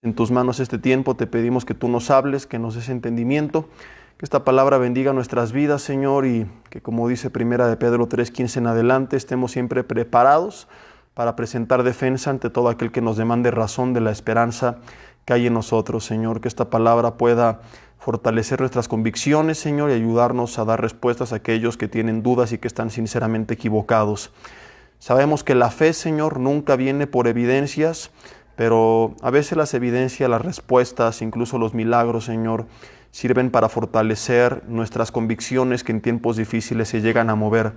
En tus manos este tiempo, te pedimos que tú nos hables, que nos des entendimiento, que esta palabra bendiga nuestras vidas, Señor, y que, como dice Primera de Pedro 3:15 en adelante, estemos siempre preparados para presentar defensa ante todo aquel que nos demande razón de la esperanza que hay en nosotros, Señor. Que esta palabra pueda fortalecer nuestras convicciones, Señor, y ayudarnos a dar respuestas a aquellos que tienen dudas y que están sinceramente equivocados. Sabemos que la fe, Señor, nunca viene por evidencias, pero a veces las evidencias, las respuestas, incluso los milagros, Señor, sirven para fortalecer nuestras convicciones que en tiempos difíciles se llegan a mover.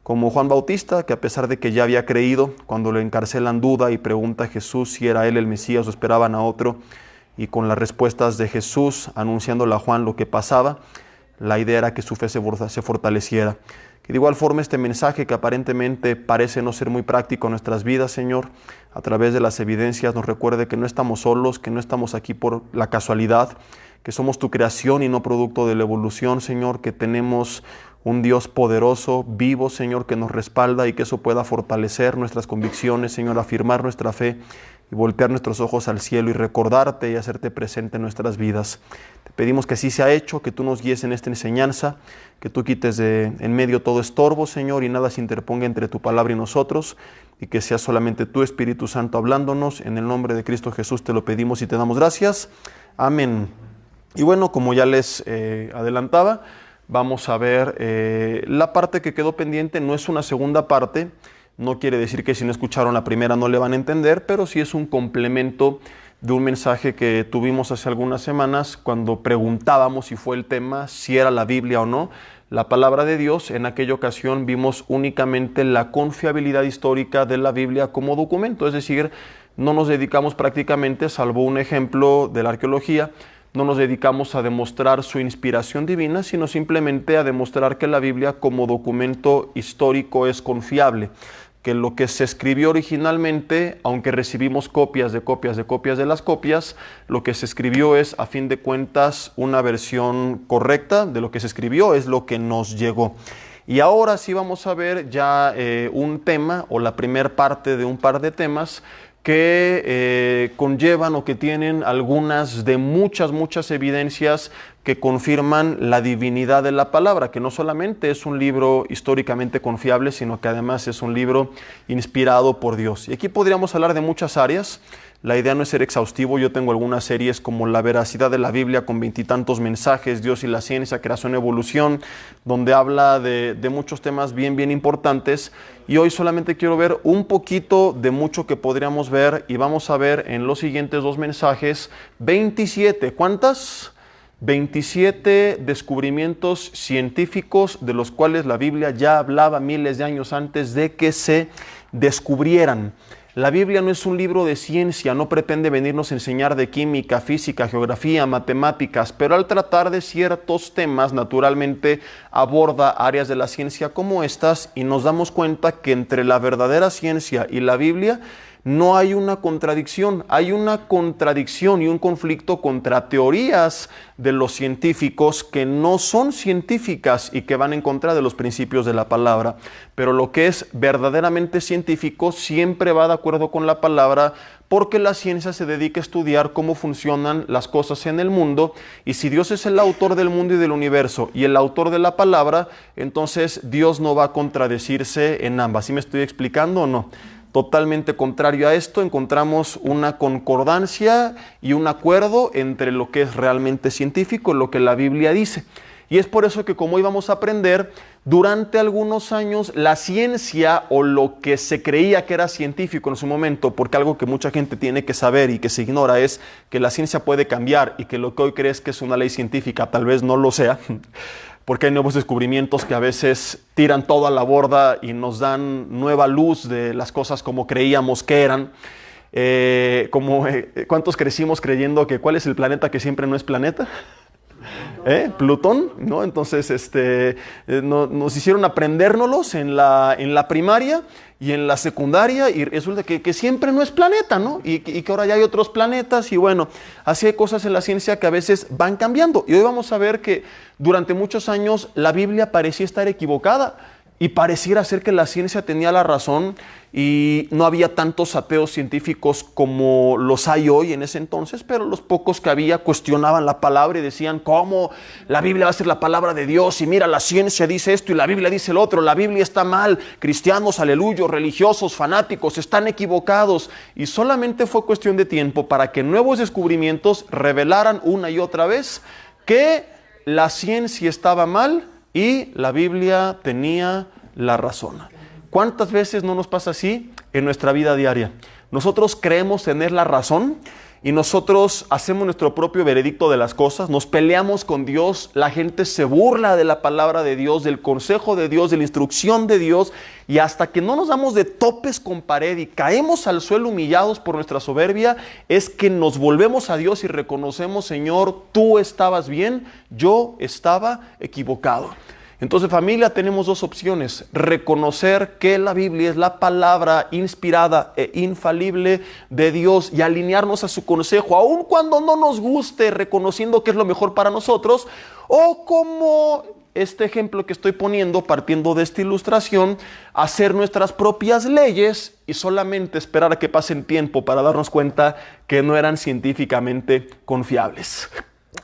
Como Juan Bautista, que a pesar de que ya había creído, cuando le encarcelan duda y pregunta a Jesús si era él el Mesías o esperaban a otro, y con las respuestas de Jesús anunciándole a Juan lo que pasaba, la idea era que su fe se fortaleciera. Que de igual forma este mensaje, que aparentemente parece no ser muy práctico en nuestras vidas, Señor, a través de las evidencias nos recuerde que no estamos solos, que no estamos aquí por la casualidad, que somos tu creación y no producto de la evolución, Señor, que tenemos un Dios poderoso, vivo, Señor, que nos respalda, y que eso pueda fortalecer nuestras convicciones, Señor, afirmar nuestra fe y voltear nuestros ojos al cielo y recordarte y hacerte presente en nuestras vidas. Te pedimos que así sea hecho, que tú nos guíes en esta enseñanza, que tú quites de en medio todo estorbo, Señor, y nada se interponga entre tu palabra y nosotros, y que sea solamente tu Espíritu Santo hablándonos. En el nombre de Cristo Jesús te lo pedimos y te damos gracias. Amén. Y bueno, como ya les adelantaba, vamos a ver la parte que quedó pendiente. No es una segunda parte, no quiere decir que si no escucharon la primera no le van a entender, pero sí es un complemento de un mensaje que tuvimos hace algunas semanas cuando preguntábamos si fue el tema, si era la Biblia o no, la palabra de Dios. En aquella ocasión vimos únicamente la confiabilidad histórica de la Biblia como documento, es decir, no nos dedicamos prácticamente, salvo un ejemplo de la arqueología, no nos dedicamos a demostrar su inspiración divina, sino simplemente a demostrar que la Biblia como documento histórico es confiable, que lo que se escribió originalmente, aunque recibimos copias de las copias, lo que se escribió es, a fin de cuentas, una versión correcta de lo que se escribió, es lo que nos llegó. Y ahora sí vamos a ver ya un tema, o la primer parte de un par de temas, que conllevan o que tienen algunas de muchas evidencias que confirman la divinidad de la palabra, que no solamente es un libro históricamente confiable, sino que además es un libro inspirado por Dios. Y aquí podríamos hablar de muchas áreas. La idea no es ser exhaustivo. Yo tengo algunas series como La veracidad de la Biblia, con 20 y tantos mensajes, Dios y la ciencia, creación, evolución, donde habla de muchos temas bien importantes. Y hoy solamente quiero ver un poquito de mucho que podríamos ver, y vamos a ver en los siguientes dos mensajes 27, ¿cuántas? 27 descubrimientos científicos de los cuales la Biblia ya hablaba miles de años antes de que se descubrieran. La Biblia no es un libro de ciencia, no pretende venirnos a enseñar de química, física, geografía, matemáticas, pero al tratar de ciertos temas, naturalmente aborda áreas de la ciencia como estas, y nos damos cuenta que entre la verdadera ciencia y la Biblia no hay una contradicción, hay una contradicción y un conflicto contra teorías de los científicos que no son científicas y que van en contra de los principios de la palabra. Pero lo que es verdaderamente científico siempre va de acuerdo con la palabra, porque la ciencia se dedica a estudiar cómo funcionan las cosas en el mundo, y si Dios es el autor del mundo y del universo y el autor de la palabra, entonces Dios no va a contradecirse en ambas. ¿Sí me estoy explicando o no? Totalmente contrario a esto, encontramos una concordancia y un acuerdo entre lo que es realmente científico y lo que la Biblia dice. Y es por eso que, como hoy vamos a aprender, durante algunos años la ciencia, o lo que se creía que era científico en su momento, porque algo que mucha gente tiene que saber y que se ignora es que la ciencia puede cambiar, y que lo que hoy crees que es una ley científica tal vez no lo sea, porque hay nuevos descubrimientos que a veces tiran todo a la borda y nos dan nueva luz de las cosas como creíamos que eran. ¿Cuántos crecimos creyendo que cuál es el planeta que siempre no es planeta? Plutón, ¿no? Entonces nos hicieron aprendérnoslos en la primaria y en la secundaria, y resulta que siempre no es planeta, ¿no? Y que ahora ya hay otros planetas, y bueno, así hay cosas en la ciencia que a veces van cambiando. Y hoy vamos a ver que durante muchos años la Biblia parecía estar equivocada, y pareciera ser que la ciencia tenía la razón y no había tantos ateos científicos como los hay hoy en ese entonces, pero los pocos que había cuestionaban la palabra y decían, ¿cómo la Biblia va a ser la palabra de Dios? Y mira, la ciencia dice esto y la Biblia dice lo otro, la Biblia está mal, cristianos, aleluyos, religiosos, fanáticos, están equivocados. Y solamente fue cuestión de tiempo para que nuevos descubrimientos revelaran una y otra vez que la ciencia estaba mal y la Biblia tenía la razón. ¿Cuántas veces no nos pasa así en nuestra vida diaria? Nosotros creemos tener la razón y nosotros hacemos nuestro propio veredicto de las cosas, nos peleamos con Dios, la gente se burla de la palabra de Dios, del consejo de Dios, de la instrucción de Dios, y hasta que no nos damos de topes con pared y caemos al suelo humillados por nuestra soberbia, es que nos volvemos a Dios y reconocemos, Señor, tú estabas bien, yo estaba equivocado. Entonces, familia, tenemos dos opciones: reconocer que la Biblia es la palabra inspirada e infalible de Dios y alinearnos a su consejo, aun cuando no nos guste, reconociendo que es lo mejor para nosotros, o como este ejemplo que estoy poniendo, partiendo de esta ilustración, hacer nuestras propias leyes y solamente esperar a que pase el tiempo para darnos cuenta que no eran científicamente confiables.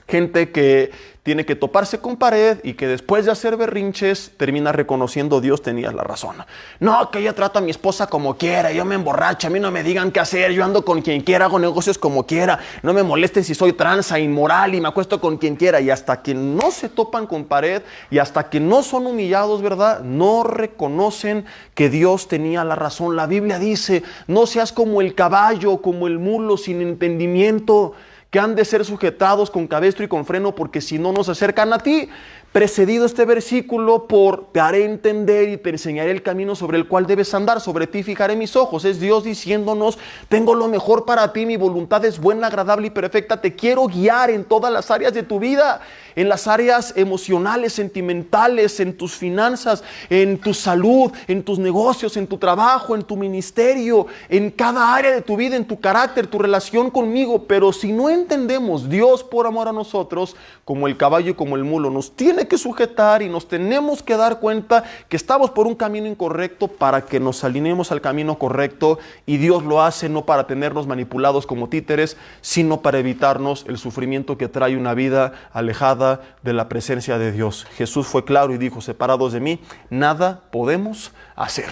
Gente que tiene que toparse con pared y que después de hacer berrinches termina reconociendo: Dios tenía la razón. No, que yo trato a mi esposa como quiera, yo me emborracho, a mí no me digan qué hacer, yo ando con quien quiera, hago negocios como quiera, no me molesten si soy tranza, inmoral y me acuesto con quien quiera. Y hasta que no se topan con pared y hasta que no son humillados, ¿verdad?, no reconocen que Dios tenía la razón. La Biblia dice: no seas como el caballo, como el mulo sin entendimiento, que han de ser sujetados con cabestro y con freno, porque si no, nos acercan a ti. Precedido este versículo por: te haré entender y te enseñaré el camino sobre el cual debes andar, sobre ti fijaré mis ojos. Es Dios diciéndonos: tengo lo mejor para ti, mi voluntad es buena, agradable y perfecta. Te quiero guiar en todas las áreas de tu vida, en las áreas emocionales, sentimentales, en tus finanzas, en tu salud, en tus negocios, en tu trabajo, en tu ministerio, en cada área de tu vida, en tu carácter, tu relación conmigo. Pero si no entendemos, Dios, por amor a nosotros, como el caballo y como el mulo, nos tiene que sujetar y nos tenemos que dar cuenta que estamos por un camino incorrecto para que nos alineemos al camino correcto. Y Dios lo hace no para tenernos manipulados como títeres, sino para evitarnos el sufrimiento que trae una vida alejada de la presencia de Dios. Jesús fue claro y dijo: separados de mí, nada podemos hacer.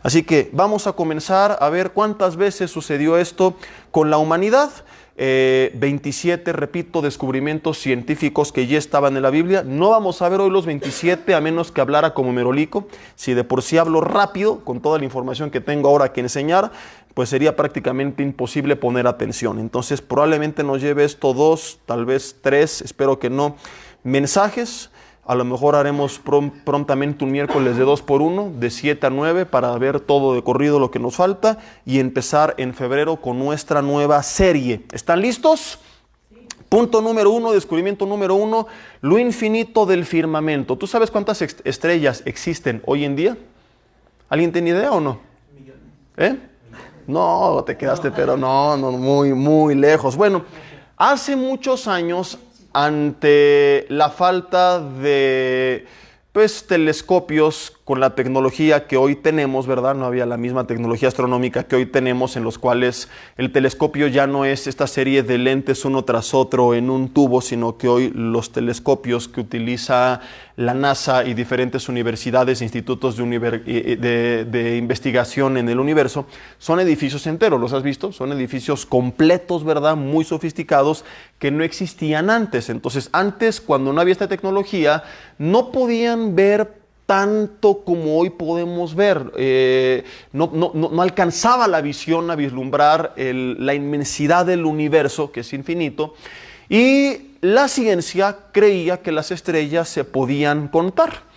Así que vamos a comenzar a ver cuántas veces sucedió esto con la humanidad. 27, repito, descubrimientos científicos que ya estaban en la Biblia. No vamos a ver hoy los 27, a menos que hablara como Merolico. Si de por sí hablo rápido, con toda la información que tengo ahora que enseñar, pues sería prácticamente imposible poner atención. Entonces probablemente nos lleve esto 2, tal vez 3, espero que no, mensajes. A lo mejor haremos prontamente un miércoles de 2x1, de 7 a 9, para ver todo de corrido lo que nos falta y empezar en febrero con nuestra nueva serie. ¿Están listos? Sí. Punto número 1, descubrimiento número 1, lo infinito del firmamento. ¿Tú sabes cuántas estrellas existen hoy en día? ¿Alguien tiene idea o no? Millones. No, te quedaste, pero no, muy lejos. Bueno, hace muchos años, ante la falta de telescopios con la tecnología que hoy tenemos, ¿verdad? No había la misma tecnología astronómica que hoy tenemos, en los cuales el telescopio ya no es esta serie de lentes uno tras otro en un tubo, sino que hoy los telescopios que utiliza la NASA y diferentes universidades e institutos de investigación en el universo son edificios enteros. ¿Los has visto? Son edificios completos, ¿verdad? Muy sofisticados, que no existían antes. Entonces, antes, cuando no había esta tecnología, no podían ver tanto como hoy podemos ver. No alcanzaba la visión a vislumbrar la inmensidad del universo, que es infinito, y la ciencia creía que las estrellas se podían contar.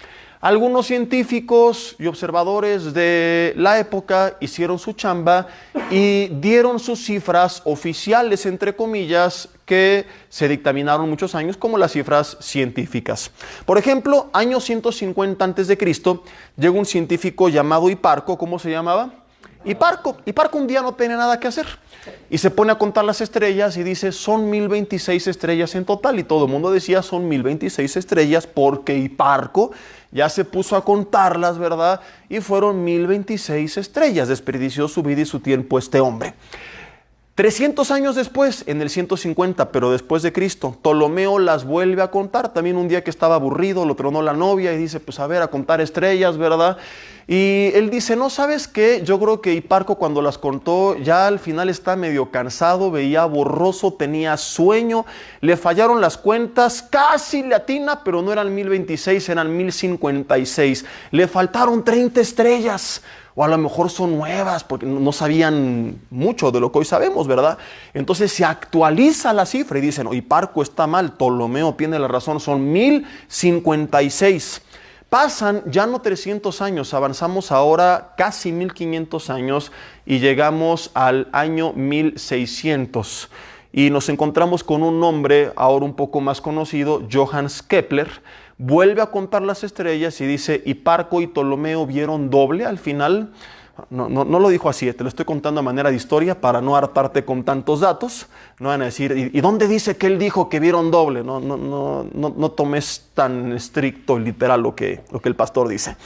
Algunos científicos y observadores de la época hicieron su chamba y dieron sus cifras oficiales, entre comillas, que se dictaminaron muchos años como las cifras científicas. Por ejemplo, año 150 a.C., llegó un científico llamado Hiparco. ¿Cómo se llamaba? Hiparco un día no tenía nada que hacer y se pone a contar las estrellas y dice: son 1026 estrellas en total. Y todo el mundo decía: son 1026 estrellas, porque Hiparco ya se puso a contarlas, ¿verdad? Y fueron 1026 estrellas. Desperdició su vida y su tiempo este hombre. 300 años después, en el 150, pero después de Cristo, Ptolomeo las vuelve a contar. También un día que estaba aburrido, lo tronó la novia y dice, pues a ver, a contar estrellas, ¿verdad? Y él dice, no, ¿sabes qué? Yo creo que Hiparco cuando las contó ya al final está medio cansado, veía borroso, tenía sueño, le fallaron las cuentas, casi le atina, pero no eran 1026, eran 1056. Le faltaron 30 estrellas. O a lo mejor son nuevas, porque no sabían mucho de lo que hoy sabemos, ¿verdad? Entonces se actualiza la cifra y dicen, oh, Hiparco está mal, Ptolomeo tiene la razón, son 1056. Pasan ya no 300 años, avanzamos ahora casi 1500 años y llegamos al año 1600. Y nos encontramos con un hombre ahora un poco más conocido, Johannes Kepler. Vuelve a contar las estrellas y dice, Hiparco y Ptolomeo vieron doble al final. No lo dijo así, te lo estoy contando a manera de historia para no hartarte con tantos datos. No van a decir, ¿y dónde dice que él dijo que vieron doble? No tomes tan estricto y literal lo que el pastor dice.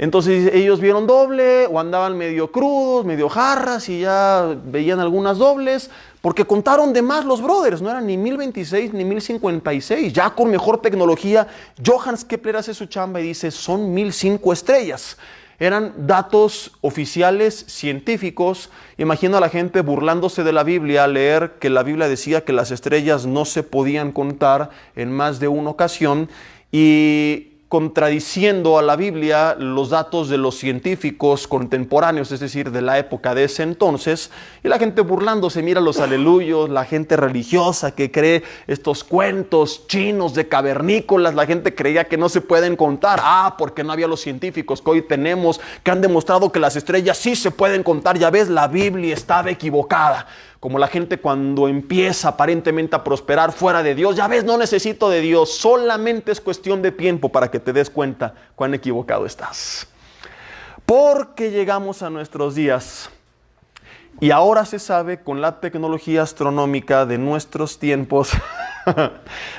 Entonces ellos vieron doble o andaban medio crudos, medio jarras y ya veían algunas dobles, porque contaron de más los brothers, no eran ni 1026 ni 1056, ya con mejor tecnología. Johannes Kepler hace su chamba y dice, son 1005 estrellas. Eran datos oficiales, científicos. Imagino a la gente burlándose de la Biblia al leer que la Biblia decía que las estrellas no se podían contar en más de una ocasión y contradiciendo a la Biblia los datos de los científicos contemporáneos, es decir, de la época de ese entonces, y la gente burlándose, mira los aleluyos, la gente religiosa que cree estos cuentos chinos de cavernícolas, la gente creía que no se pueden contar, porque no había los científicos que hoy tenemos, que han demostrado que las estrellas sí se pueden contar, ya ves, la Biblia estaba equivocada. Como la gente cuando empieza aparentemente a prosperar fuera de Dios, ya ves, no necesito de Dios, solamente es cuestión de tiempo para que te des cuenta cuán equivocado estás. Porque llegamos a nuestros días y ahora se sabe con la tecnología astronómica de nuestros tiempos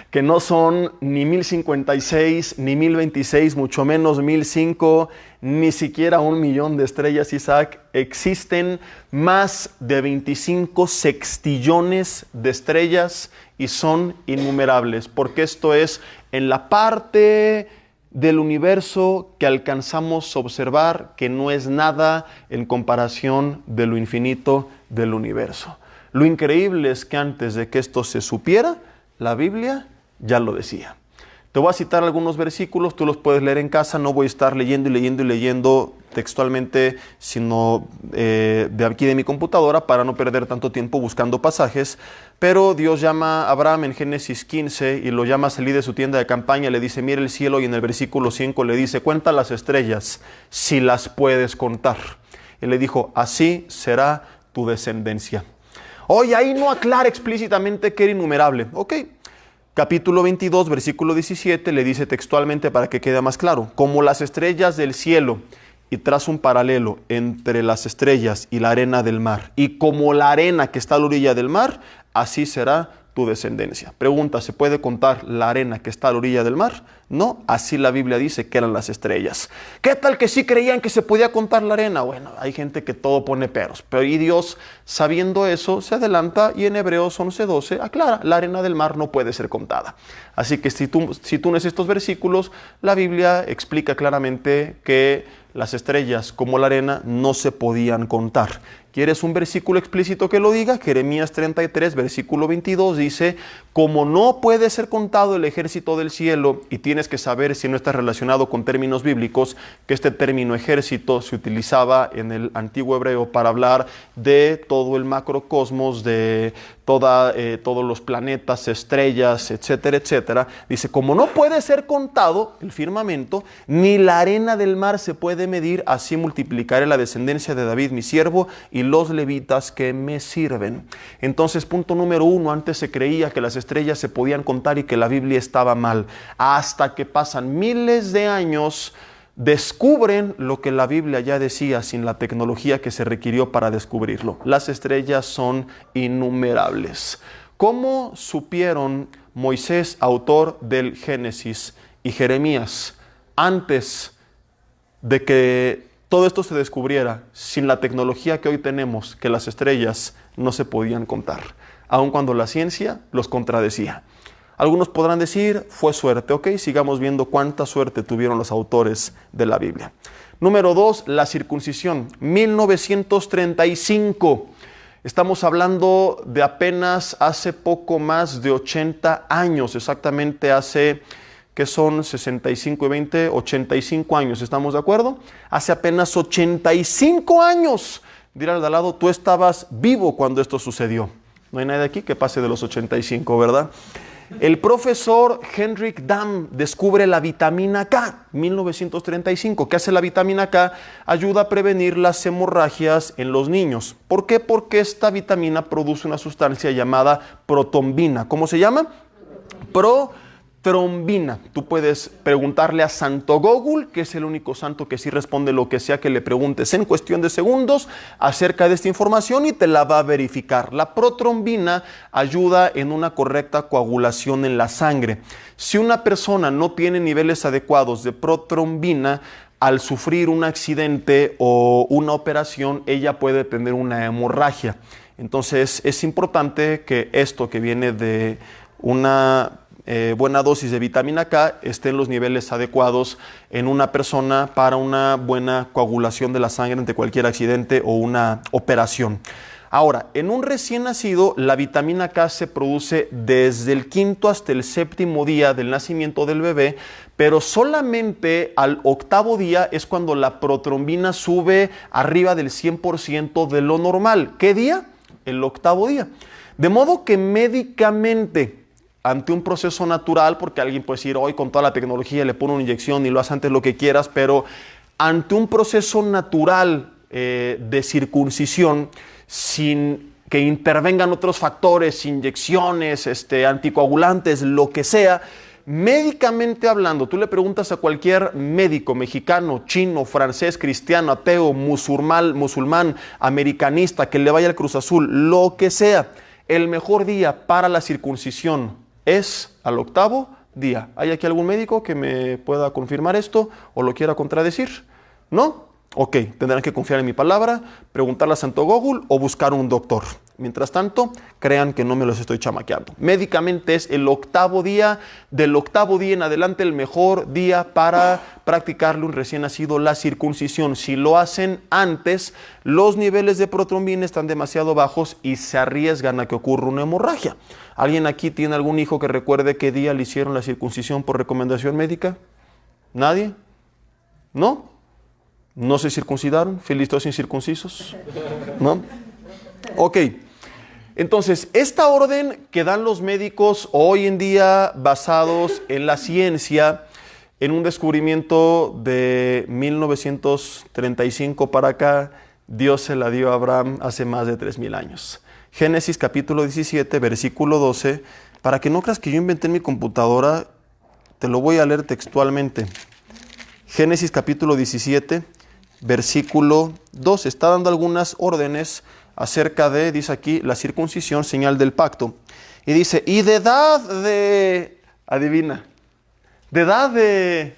que no son ni 1056, ni 1026, mucho menos 1005, ni siquiera 1.000.000 de estrellas, Isaac. Existen más de 25 sextillones de estrellas y son innumerables, porque esto es en la parte del universo que alcanzamos a observar, que no es nada en comparación de lo infinito del universo. Lo increíble es que antes de que esto se supiera, la Biblia ya lo decía. Te voy a citar algunos versículos, tú los puedes leer en casa, no voy a estar leyendo textualmente, sino de aquí de mi computadora para no perder tanto tiempo buscando pasajes. Pero Dios llama a Abraham en Génesis 15 y lo llama a salir de su tienda de campaña, le dice, mira el cielo, y en el versículo 5 le dice, cuenta las estrellas si las puedes contar. Y le dijo, así será tu descendencia. Oye, ahí no aclara explícitamente que era innumerable. Ok, capítulo 22, versículo 17, le dice textualmente para que quede más claro. Como las estrellas del cielo, y traza un paralelo entre las estrellas y la arena del mar. Y como la arena que está a la orilla del mar, así será tu descendencia. Pregunta, ¿se puede contar la arena que está a la orilla del mar? No, así la Biblia dice que eran las estrellas. ¿Qué tal que sí creían que se podía contar la arena? Bueno, hay gente que todo pone peros. Pero y Dios, sabiendo eso, se adelanta y en Hebreos 11:12 aclara, la arena del mar no puede ser contada. Así que si tú lees estos versículos, la Biblia explica claramente que las estrellas como la arena no se podían contar. ¿Quieres un versículo explícito que lo diga? Jeremías 33, versículo 22 dice, como no puede ser contado el ejército del cielo, y tienes que saber si no está relacionado con términos bíblicos, que este término ejército se utilizaba en el antiguo hebreo para hablar de todo el macrocosmos, de todos los planetas, estrellas, etcétera, etcétera. Dice, como no puede ser contado el firmamento, ni la arena del mar se puede medir, así multiplicaré la descendencia de David, mi siervo, y los levitas que me sirven. Entonces, punto número 1, antes se creía que las estrellas se podían contar y que la Biblia estaba mal. Hasta que pasan miles de años, descubren lo que la Biblia ya decía sin la tecnología que se requirió para descubrirlo. Las estrellas son innumerables. ¿Cómo supieron Moisés, autor del Génesis, y Jeremías, antes de que todo esto se descubriera, sin la tecnología que hoy tenemos, que las estrellas no se podían contar, aun cuando la ciencia los contradecía. Algunos podrán decir, fue suerte. Ok, sigamos viendo cuánta suerte tuvieron los autores de la Biblia. Número 2, la circuncisión. 1935. Estamos hablando de apenas hace poco más de 80 años, exactamente hace, ¿qué son? 65 y 20, 85 años, ¿estamos de acuerdo? Hace apenas 85 años. Dirá al de al lado, tú estabas vivo cuando esto sucedió. No hay nadie aquí que pase de los 85, ¿verdad? El profesor Hendrik Damm descubre la vitamina K, 1935. ¿Qué hace la vitamina K? Ayuda a prevenir las hemorragias en los niños. ¿Por qué? Porque esta vitamina produce una sustancia llamada protrombina. ¿Cómo se llama? Protrombina. Tú puedes preguntarle a Santo Google, que es el único santo que sí responde lo que sea que le preguntes en cuestión de segundos acerca de esta información y te la va a verificar. La protrombina ayuda en una correcta coagulación en la sangre. Si una persona no tiene niveles adecuados de protrombina, al sufrir un accidente o una operación, ella puede tener una hemorragia. Entonces es importante que esto que viene de una buena dosis de vitamina K esté en los niveles adecuados en una persona para una buena coagulación de la sangre ante cualquier accidente o una operación. Ahora, en un recién nacido, la vitamina K se produce desde el 5º hasta el 7º día del nacimiento del bebé, pero solamente al 8º día es cuando la protrombina sube arriba del 100% de lo normal. ¿Qué día? El 8º día. De modo que médicamente, ante un proceso natural, porque alguien puede decir, hoy con toda la tecnología le pone una inyección y lo hace antes lo que quieras, pero ante un proceso natural de circuncisión, sin que intervengan otros factores, inyecciones, anticoagulantes, lo que sea, médicamente hablando, tú le preguntas a cualquier médico mexicano, chino, francés, cristiano, ateo, musulmán, americanista, que le vaya al Cruz Azul, lo que sea, el mejor día para la circuncisión es al 8º día. ¿Hay aquí algún médico que me pueda confirmar esto o lo quiera contradecir? ¿No? Ok, tendrán que confiar en mi palabra, preguntarle a Santo Google o buscar un doctor. Mientras tanto, crean que no me los estoy chamaqueando. Médicamente es el 8º día, del 8º día en adelante el mejor día para practicarle un recién nacido la circuncisión. Si lo hacen antes, los niveles de protrombina están demasiado bajos y se arriesgan a que ocurra una hemorragia. ¿Alguien aquí tiene algún hijo que recuerde qué día le hicieron la circuncisión por recomendación médica? ¿Nadie? ¿No? ¿No se circuncidaron? ¿Filisteos incircuncisos? ¿No? Ok. Entonces, esta orden que dan los médicos hoy en día basados en la ciencia, en un descubrimiento de 1935 para acá, Dios se la dio a Abraham hace más de 3000 años. Génesis capítulo 17, versículo 12. Para que no creas que yo inventé en mi computadora, te lo voy a leer textualmente. Génesis capítulo 17, versículo 12. Está dando algunas órdenes acerca de, dice aquí, la circuncisión, señal del pacto. Y dice, y de edad de, adivina, de edad de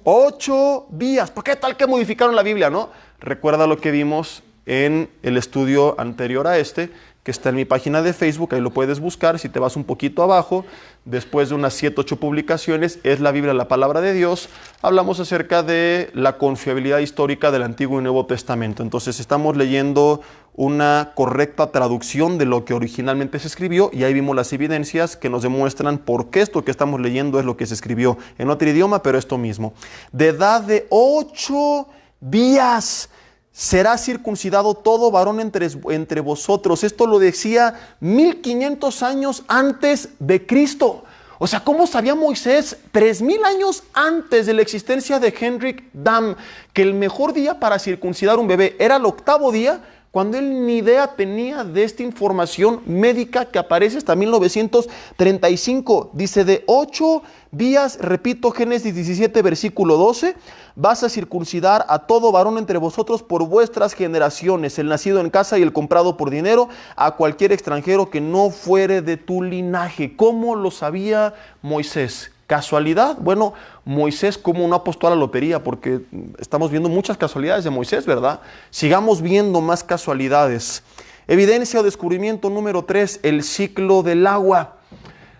8 días. ¿Por qué tal que modificaron la Biblia, no? Recuerda lo que vimos en el estudio anterior a este, que está en mi página de Facebook, ahí lo puedes buscar. Si te vas un poquito abajo, después de unas 7 u 8 publicaciones, es la Biblia, la palabra de Dios. Hablamos acerca de la confiabilidad histórica del Antiguo y Nuevo Testamento. Entonces estamos leyendo una correcta traducción de lo que originalmente se escribió y ahí vimos las evidencias que nos demuestran por qué esto que estamos leyendo es lo que se escribió en otro idioma, pero esto mismo. De edad de 8 días será circuncidado todo varón entre vosotros. Esto lo decía 1500 años antes de Cristo. O sea, ¿cómo sabía Moisés 3000 años antes de la existencia de Hendrik Damm que el mejor día para circuncidar un bebé era el 8º día? Cuando él ni idea tenía de esta información médica que aparece hasta 1935. Dice, de 8 días, repito, Génesis 17, versículo 12, vas a circuncidar a todo varón entre vosotros por vuestras generaciones, el nacido en casa y el comprado por dinero, a cualquier extranjero que no fuere de tu linaje. ¿Cómo lo sabía Moisés? ¿Casualidad? Bueno, Moisés, ¿cómo no apostó a la lotería? Porque estamos viendo muchas casualidades de Moisés, ¿verdad? Sigamos viendo más casualidades. Evidencia o descubrimiento número 3, el ciclo del agua.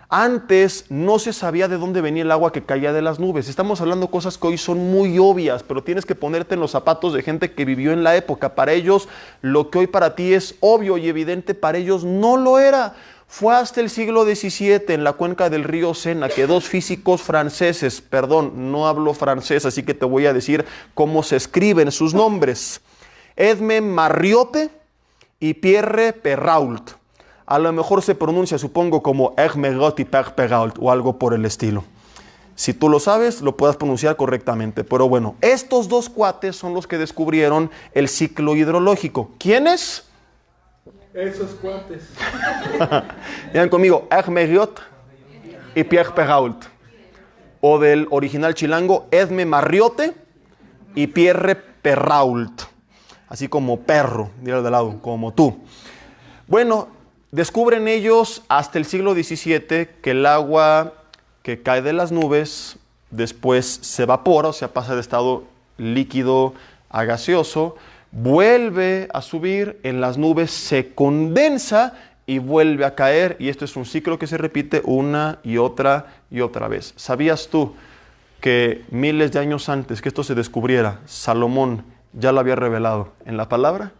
Antes no se sabía de dónde venía el agua que caía de las nubes. Estamos hablando de cosas que hoy son muy obvias, pero tienes que ponerte en los zapatos de gente que vivió en la época. Para ellos, lo que hoy para ti es obvio y evidente, para ellos no lo era. Fue hasta el siglo XVII, en la cuenca del río Sena, que dos físicos franceses, perdón, no hablo francés, así que te voy a decir cómo se escriben sus nombres. Edme Marriotte y Pierre Perrault. A lo mejor se pronuncia, supongo, como Hermegot y Perrault o algo por el estilo. Si tú lo sabes, lo puedas pronunciar correctamente. Pero bueno, estos dos cuates son los que descubrieron el ciclo hidrológico. ¿Quiénes? Esos cuates. Digan conmigo, Hermegot y Pierre Perrault. O del original chilango, Edme Marriotte y Pierre Perrault. Así como perro, mira de lado, como tú. Bueno, descubren ellos hasta el siglo XVII que el agua que cae de las nubes después se evapora, o sea, pasa de estado líquido a gaseoso, vuelve a subir, en las nubes se condensa y vuelve a caer, y esto es un ciclo que se repite una y otra vez. ¿Sabías tú que miles de años antes que esto se descubriera, Salomón ya lo había revelado en la palabra?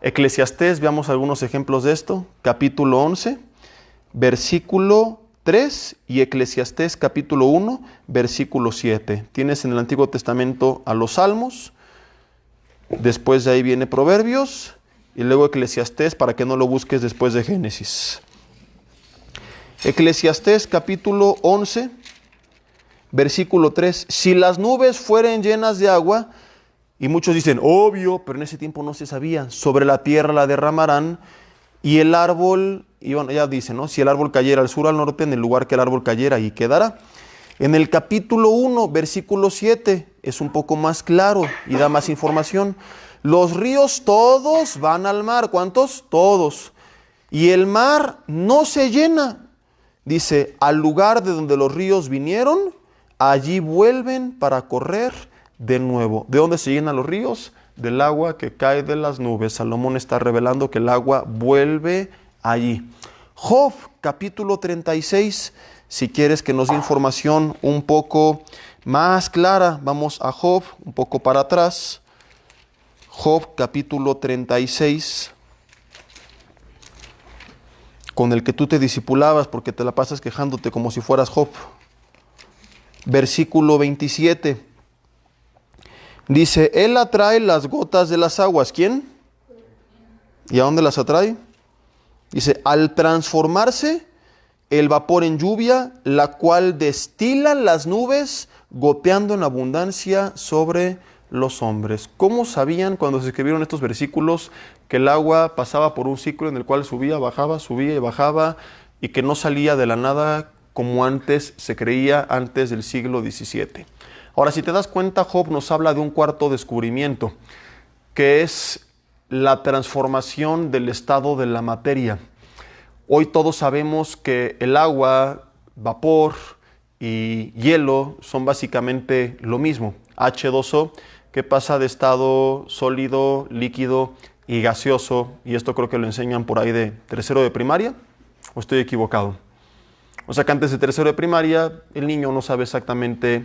Eclesiastés, veamos algunos ejemplos de esto, capítulo 11, versículo 3 y Eclesiastés capítulo 1, versículo 7. Tienes en el Antiguo Testamento a los Salmos, después de ahí viene Proverbios y luego Eclesiastés para que no lo busques después de Génesis. Eclesiastés capítulo 11, versículo 3. Si las nubes fueren llenas de agua, y muchos dicen, obvio, pero en ese tiempo no se sabía, sobre la tierra la derramarán, y el árbol, y bueno, ya dice, ¿no? Si el árbol cayera al sur o al norte, en el lugar que el árbol cayera, ahí quedará. En el capítulo 1, versículo 7, es un poco más claro y da más información. Los ríos todos van al mar. ¿Cuántos? Todos. Y el mar no se llena. Dice, al lugar de donde los ríos vinieron, allí vuelven para correr de nuevo. ¿De dónde se llenan los ríos? Del agua que cae de las nubes. Salomón está revelando que el agua vuelve allí. Job, capítulo 36. Si quieres que nos dé información un poco más clara, vamos a Job, un poco para atrás. Job, capítulo 36. Con el que tú te discipulabas porque te la pasas quejándote como si fueras Job. Versículo 27. Dice, Él atrae las gotas de las aguas. ¿Quién? ¿Y a dónde las atrae? Dice, al transformarse el vapor en lluvia, la cual destila las nubes, goteando en abundancia sobre los hombres. ¿Cómo sabían cuando se escribieron estos versículos que el agua pasaba por un ciclo en el cual subía y bajaba, y que no salía de la nada como antes se creía antes del siglo XVII? Ahora, si te das cuenta, Job nos habla de un cuarto descubrimiento, que es la transformación del estado de la materia. Hoy todos sabemos que el agua, vapor y hielo son básicamente lo mismo. H2O, que pasa de estado sólido, líquido y gaseoso, y esto creo que lo enseñan por ahí de tercero de primaria, ¿o estoy equivocado? O sea que antes de tercero de primaria, el niño no sabe exactamente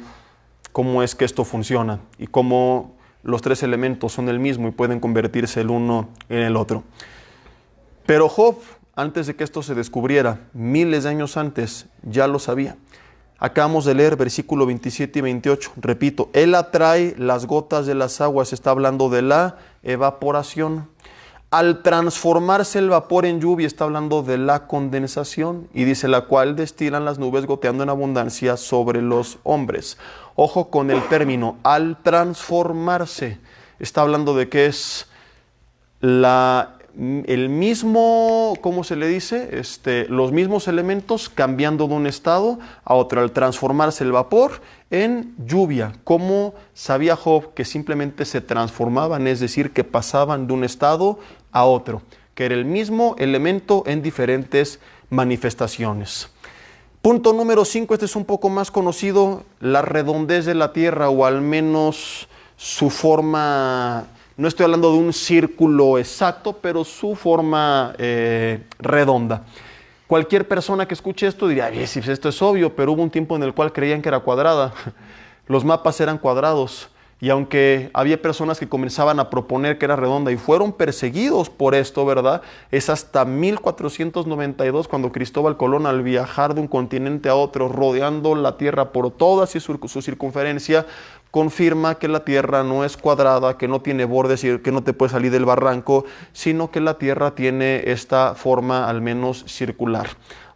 cómo es que esto funciona y cómo los tres elementos son el mismo y pueden convertirse el uno en el otro. Pero Job, antes de que esto se descubriera, miles de años antes, ya lo sabía. Acabamos de leer versículo 27 y 28. Repito, Él atrae las gotas de las aguas, está hablando de la evaporación. Al transformarse el vapor en lluvia, está hablando de la condensación, y dice, la cual destilan las nubes goteando en abundancia sobre los hombres. Ojo con el término, al transformarse. Está hablando de que es el mismo, ¿cómo se le dice? Los mismos elementos cambiando de un estado a otro, al transformarse el vapor en lluvia. ¿Cómo sabía Job que simplemente se transformaban? Es decir, que pasaban de un estado a otro, que era el mismo elemento en diferentes manifestaciones. Punto número 5, este es un poco más conocido, la redondez de la tierra, o al menos su forma. No estoy hablando de un círculo exacto, pero su forma redonda. Cualquier persona que escuche esto diría, sí, esto es obvio, pero hubo un tiempo en el cual creían que era cuadrada. Los mapas eran cuadrados. Y aunque había personas que comenzaban a proponer que era redonda y fueron perseguidos por esto, ¿verdad? Es hasta 1492 cuando Cristóbal Colón, al viajar de un continente a otro, rodeando la Tierra por toda su circunferencia, confirma que la Tierra no es cuadrada, que no tiene bordes y que no te puede salir del barranco, sino que la Tierra tiene esta forma al menos circular.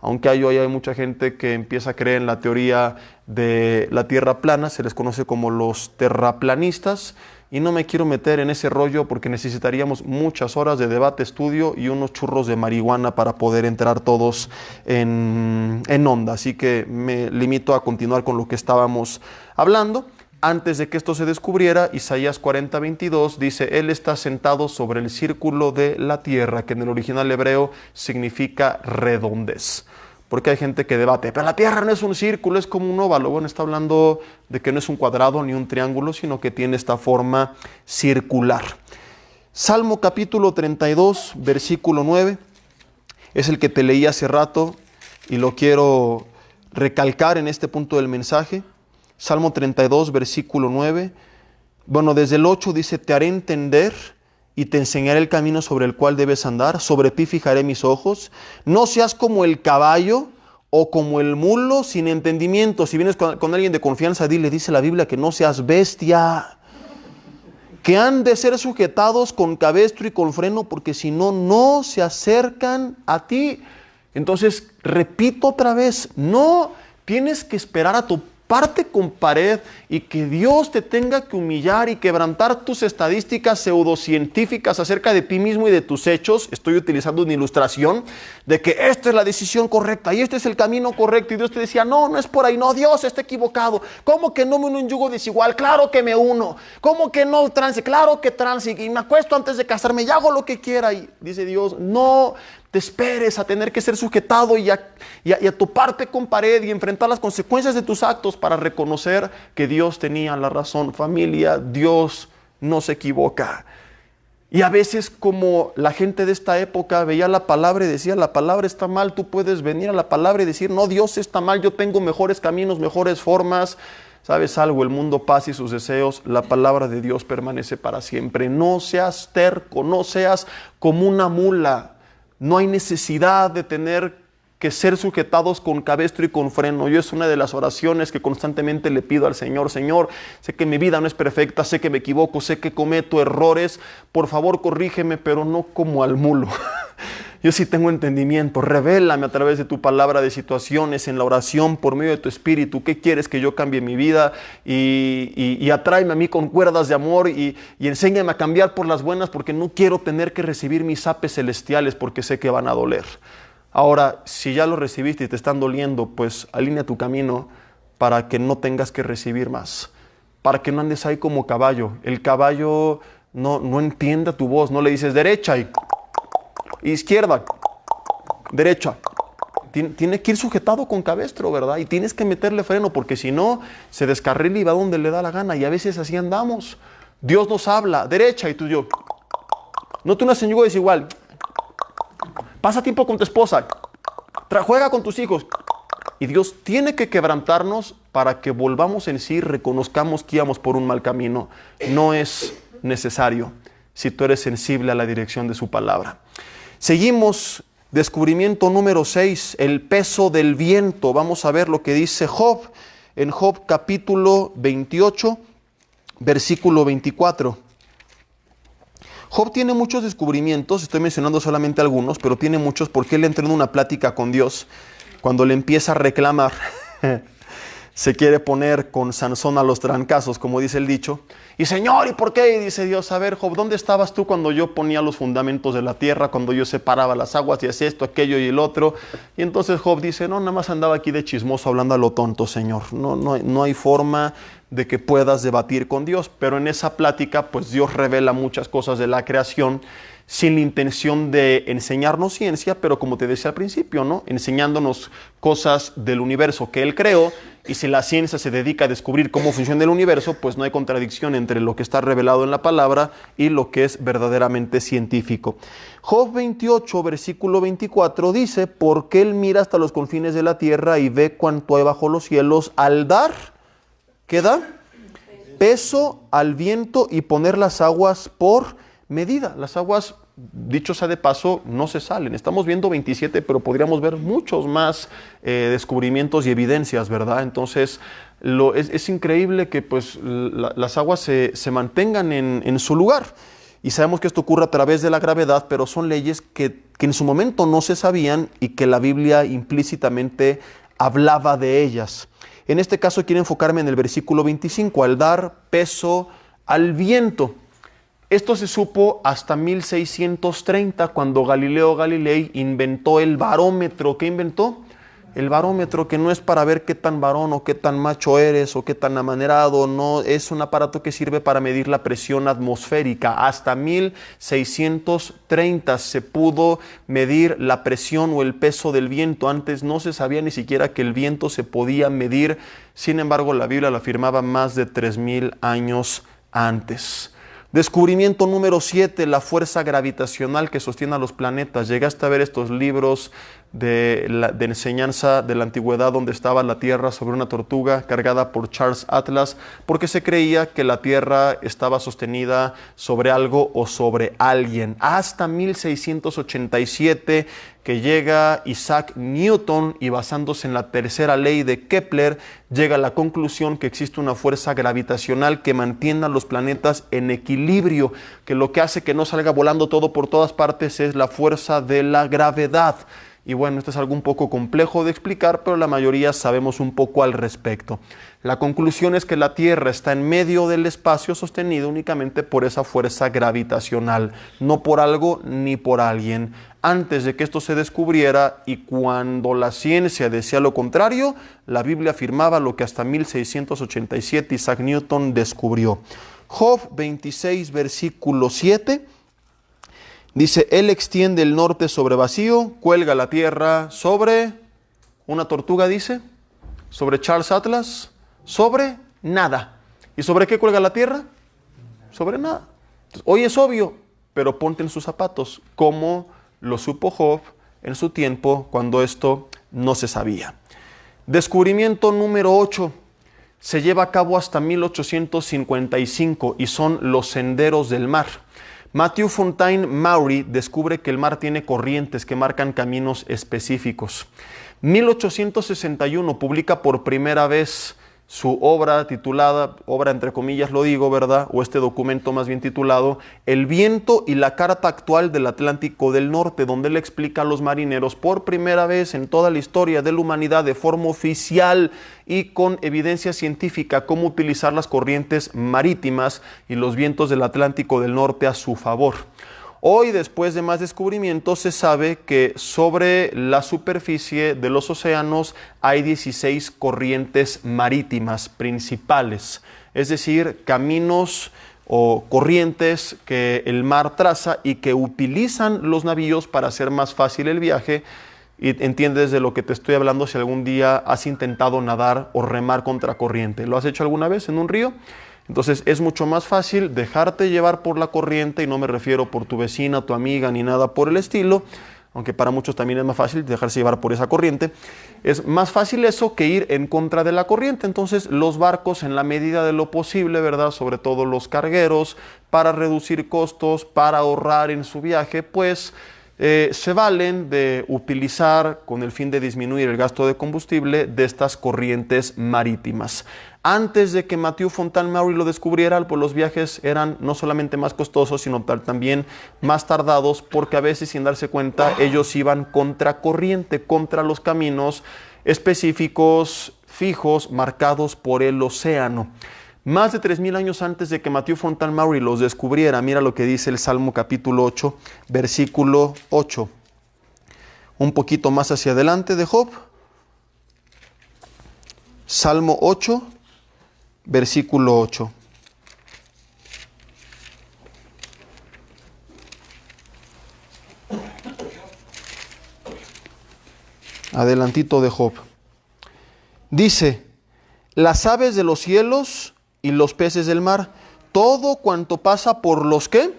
Aunque hoy hay mucha gente que empieza a creer en la teoría de la Tierra plana, se les conoce como los terraplanistas, y no me quiero meter en ese rollo porque necesitaríamos muchas horas de debate, estudio y unos churros de marihuana para poder entrar todos en onda. Así que me limito a continuar con lo que estábamos hablando. Antes de que esto se descubriera, Isaías 40:22 dice, Él está sentado sobre el círculo de la tierra, que en el original hebreo significa redondez. Porque hay gente que debate, pero la tierra no es un círculo, es como un óvalo. Bueno, está hablando de que no es un cuadrado ni un triángulo, sino que tiene esta forma circular. Salmo capítulo 32, versículo 9, es el que te leí hace rato y lo quiero recalcar en este punto del mensaje. Salmo 32, versículo 9. Bueno, desde el 8 dice, te haré entender y te enseñaré el camino sobre el cual debes andar. Sobre ti fijaré mis ojos. No seas como el caballo o como el mulo sin entendimiento. Si vienes con alguien de confianza, dice la Biblia que no seas bestia. Que han de ser sujetados con cabestro y con freno, porque si no, no se acercan a ti. Entonces, repito otra vez, no tienes que esperar a tu parte con pared y que Dios te tenga que humillar y quebrantar tus estadísticas pseudocientíficas acerca de ti mismo y de tus hechos. Estoy utilizando una ilustración de que esta es la decisión correcta y este es el camino correcto, y Dios te decía, no es por ahí, no, Dios está equivocado. ¿Cómo que no me uno en yugo desigual? Claro que me uno. ¿Cómo que no trance? Claro que trance, y me acuesto antes de casarme y hago lo que quiera. Y dice Dios, no te esperes a tener que ser sujetado y a toparte con pared y enfrentar las consecuencias de tus actos para reconocer que Dios tenía la razón. Familia, Dios no se equivoca. Y a veces, como la gente de esta época veía la palabra y decía, la palabra está mal, tú puedes venir a la palabra y decir, no, Dios está mal, yo tengo mejores caminos, mejores formas. ¿Sabes algo? El mundo pasa y sus deseos, la palabra de Dios permanece para siempre. No seas terco, no seas como una mula. No hay necesidad de tener que ser sujetados con cabestro y con freno. Yo es una de las oraciones que constantemente le pido al Señor. Señor, sé que mi vida no es perfecta, sé que me equivoco, sé que cometo errores. Por favor, corrígeme, pero no como al mulo. Yo sí tengo entendimiento. Revélame a través de tu palabra de situaciones en la oración por medio de tu espíritu. ¿Qué quieres que yo cambie en mi vida? Y atráeme a mí con cuerdas de amor y enséñame a cambiar por las buenas, porque no quiero tener que recibir mis apes celestiales porque sé que van a doler. Ahora, si ya lo recibiste y te están doliendo, pues alinea tu camino para que no tengas que recibir más. Para que no andes ahí como caballo. El caballo no entiende tu voz. No le dices derecha y izquierda, derecha. Tiene que ir sujetado con cabestro, ¿verdad? Y tienes que meterle freno, porque si no, se descarrila y va donde le da la gana. Y a veces así andamos. Dios nos habla, derecha, y tú y yo. No te unas en yugo desigual. Pasa tiempo con tu esposa. Juega con tus hijos. Y Dios tiene que quebrantarnos para que volvamos en sí y reconozcamos que íbamos por un mal camino. No es necesario si tú eres sensible a la dirección de su palabra. Seguimos, descubrimiento número 6, el peso del viento. Vamos a ver lo que dice Job, en Job capítulo 28, versículo 24. Job tiene muchos descubrimientos, estoy mencionando solamente algunos, pero tiene muchos porque él entra en una plática con Dios. Cuando le empieza a reclamar, se quiere poner con Sansón a los trancazos, como dice el dicho. Y Señor, ¿y por qué? Y dice Dios, a ver, Job, ¿dónde estabas tú cuando yo ponía los fundamentos de la tierra, cuando yo separaba las aguas y hacía esto, aquello y el otro? Y entonces Job dice, no, nada más andaba aquí de chismoso hablando a lo tonto, Señor. No hay forma de que puedas debatir con Dios. Pero en esa plática, pues Dios revela muchas cosas de la creación sin la intención de enseñarnos ciencia, pero como te decía al principio, ¿no? Enseñándonos cosas del universo que Él creó, y si la ciencia se dedica a descubrir cómo funciona el universo, pues no hay contradicción entre lo que está revelado en la palabra y lo que es verdaderamente científico. Job 28, versículo 24 dice, porque Él mira hasta los confines de la tierra y ve cuánto hay bajo los cielos, al dar, ¿qué da? Peso al viento y poner las aguas por medida. Las aguas, dicho sea de paso, no se salen. Estamos viendo 27, pero podríamos ver muchos más descubrimientos y evidencias, ¿verdad? Entonces, es increíble que pues, las aguas se mantengan en su lugar. Y sabemos que esto ocurre a través de la gravedad, pero son leyes que en su momento no se sabían y que la Biblia implícitamente hablaba de ellas. En este caso quiero enfocarme en el versículo 25, al dar peso al viento. Esto se supo hasta 1630, cuando Galileo Galilei inventó el barómetro. ¿Qué inventó? El barómetro, que no es para ver qué tan varón o qué tan macho eres o qué tan amanerado, no, es un aparato que sirve para medir la presión atmosférica. Hasta 1630 se pudo medir la presión o el peso del viento. Antes no se sabía ni siquiera que el viento se podía medir. Sin embargo, la Biblia lo afirmaba más de 3000 años antes. Descubrimiento número 7, la fuerza gravitacional que sostiene a los planetas. Llegaste a ver estos libros de enseñanza de la antigüedad donde estaba la Tierra sobre una tortuga cargada por Charles Atlas, porque se creía que la Tierra estaba sostenida sobre algo o sobre alguien. Hasta 1687 que llega Isaac Newton y basándose en la tercera ley de Kepler, llega a la conclusión que existe una fuerza gravitacional que mantiene a los planetas en equilibrio, que lo que hace que no salga volando todo por todas partes es la fuerza de la gravedad. Y bueno, esto es algo un poco complejo de explicar, pero la mayoría sabemos un poco al respecto. La conclusión es que la Tierra está en medio del espacio sostenido únicamente por esa fuerza gravitacional, no por algo ni por alguien. Antes de que esto se descubriera y cuando la ciencia decía lo contrario, la Biblia afirmaba lo que hasta 1687 Isaac Newton descubrió. Job 26, versículo 7. Dice, Él extiende el norte sobre vacío, cuelga la tierra sobre una tortuga, dice, sobre Charles Atlas, sobre nada. ¿Y sobre qué cuelga la tierra? Sobre nada. Entonces, hoy es obvio, pero ponte en sus zapatos, como lo supo Job en su tiempo cuando esto no se sabía. Descubrimiento número 8. Se lleva a cabo hasta 1855 y son los senderos del mar. Matthew Fontaine Maury descubre que el mar tiene corrientes que marcan caminos específicos. 1861 publica por primera vez su obra titulada, obra entre comillas lo digo, ¿verdad? O este documento más bien titulado El viento y la carta actual del Atlántico del Norte, donde él explica a los marineros por primera vez en toda la historia de la humanidad de forma oficial y con evidencia científica cómo utilizar las corrientes marítimas y los vientos del Atlántico del Norte a su favor. Hoy, después de más descubrimientos, se sabe que sobre la superficie de los océanos hay 16 corrientes marítimas principales, es decir, caminos o corrientes que el mar traza y que utilizan los navíos para hacer más fácil el viaje. Y entiendes de lo que te estoy hablando si algún día has intentado nadar o remar contra corriente. ¿Lo has hecho alguna vez en un río? Entonces es mucho más fácil dejarte llevar por la corriente, y no me refiero por tu vecina, tu amiga, ni nada por el estilo, aunque para muchos también es más fácil dejarse llevar por esa corriente. Es más fácil eso que ir en contra de la corriente. Entonces los barcos, en la medida de lo posible, ¿verdad?, sobre todo los cargueros, para reducir costos, para ahorrar en su viaje, pues se valen de utilizar, con el fin de disminuir el gasto de combustible, de estas corrientes marítimas. Antes de que Matthew Fontaine Maury lo descubriera, pues los viajes eran no solamente más costosos, sino también más tardados, porque a veces, sin darse cuenta, ellos iban contra corriente, contra los caminos específicos, fijos, marcados por el océano. Más de 3000 años antes de que Matthew Fontaine Maury los descubriera, mira lo que dice el Salmo capítulo 8, versículo 8. Un poquito más hacia adelante de Job. Salmo 8, versículo 8. adelantito de Job. Dice, las aves de los cielos y los peces del mar, todo cuanto pasa por los ¿qué?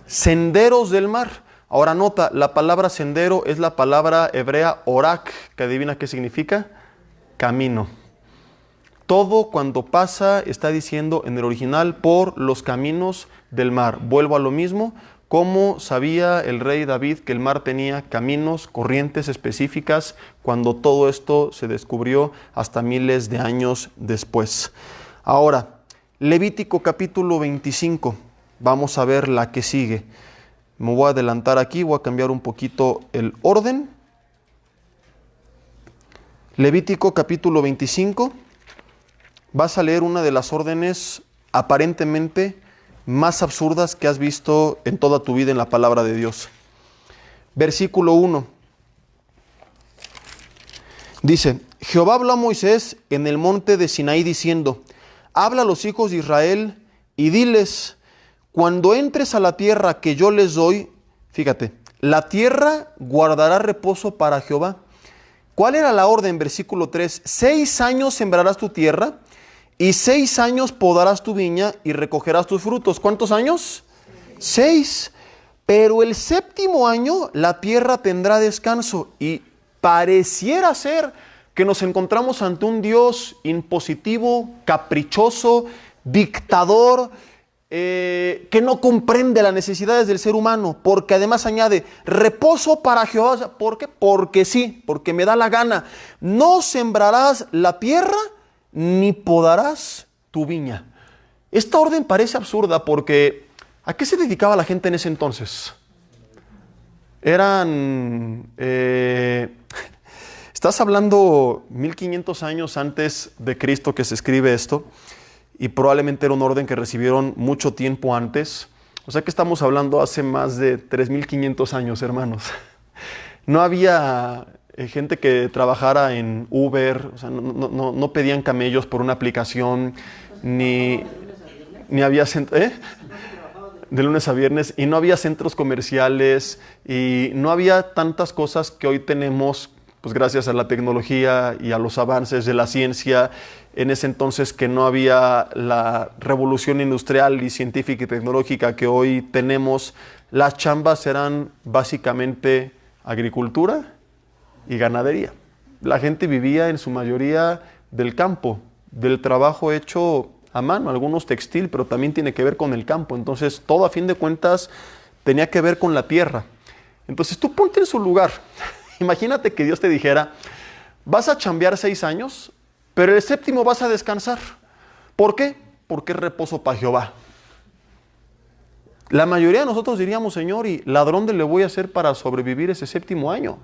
Senderos del mar. Ahora nota, la palabra sendero es la palabra hebrea orak, que adivina qué significa, camino. Todo cuando pasa, está diciendo en el original, por los caminos del mar. Vuelvo a lo mismo, como sabía el rey David que el mar tenía caminos, corrientes específicas, cuando todo esto se descubrió hasta miles de años después. Ahora, Levítico capítulo 25, vamos a ver la que sigue. Me voy a adelantar aquí, voy a cambiar un poquito el orden. Levítico capítulo 25. Vas a leer una de las órdenes aparentemente más absurdas que has visto en toda tu vida en la palabra de Dios. Versículo 1. Dice, Jehová habló a Moisés en el monte de Sinaí diciendo, habla a los hijos de Israel y diles, cuando entres a la tierra que yo les doy, fíjate, la tierra guardará reposo para Jehová. ¿Cuál era la orden? Versículo 3, 6 años sembrarás tu tierra, y 6 años podarás tu viña y recogerás tus frutos. ¿Cuántos años? 6. Pero el 7º año la tierra tendrá descanso. Y pareciera ser que nos encontramos ante un Dios impositivo, caprichoso, dictador, que no comprende las necesidades del ser humano. Porque además añade, reposo para Jehová. ¿Por qué? Porque sí, porque me da la gana. No sembrarás la tierra ni podarás tu viña. Esta orden parece absurda porque ¿a qué se dedicaba la gente en ese entonces? Estás hablando 1500 años antes de Cristo que se escribe esto, y probablemente era un orden que recibieron mucho tiempo antes. O sea que estamos hablando hace más de 3500 años, hermanos. No había gente que trabajara en Uber, o sea, no pedían camellos por una aplicación, ni había de lunes a viernes, y no había centros comerciales, y no había tantas cosas que hoy tenemos, pues gracias a la tecnología y a los avances de la ciencia. En ese entonces que no había la revolución industrial y científica y tecnológica que hoy tenemos, las chambas eran básicamente agricultura y ganadería. La gente vivía en su mayoría del campo, del trabajo hecho a mano, algunos textil, pero también tiene que ver con el campo. Entonces, todo a fin de cuentas tenía que ver con la tierra. Entonces, tú ponte en su lugar. Imagínate que Dios te dijera, vas a chambear 6 años, pero el 7º vas a descansar. ¿Por qué? Porque es reposo para Jehová. La mayoría de nosotros diríamos, Señor, ¿y ladrón de le voy a hacer para sobrevivir ese 7º año?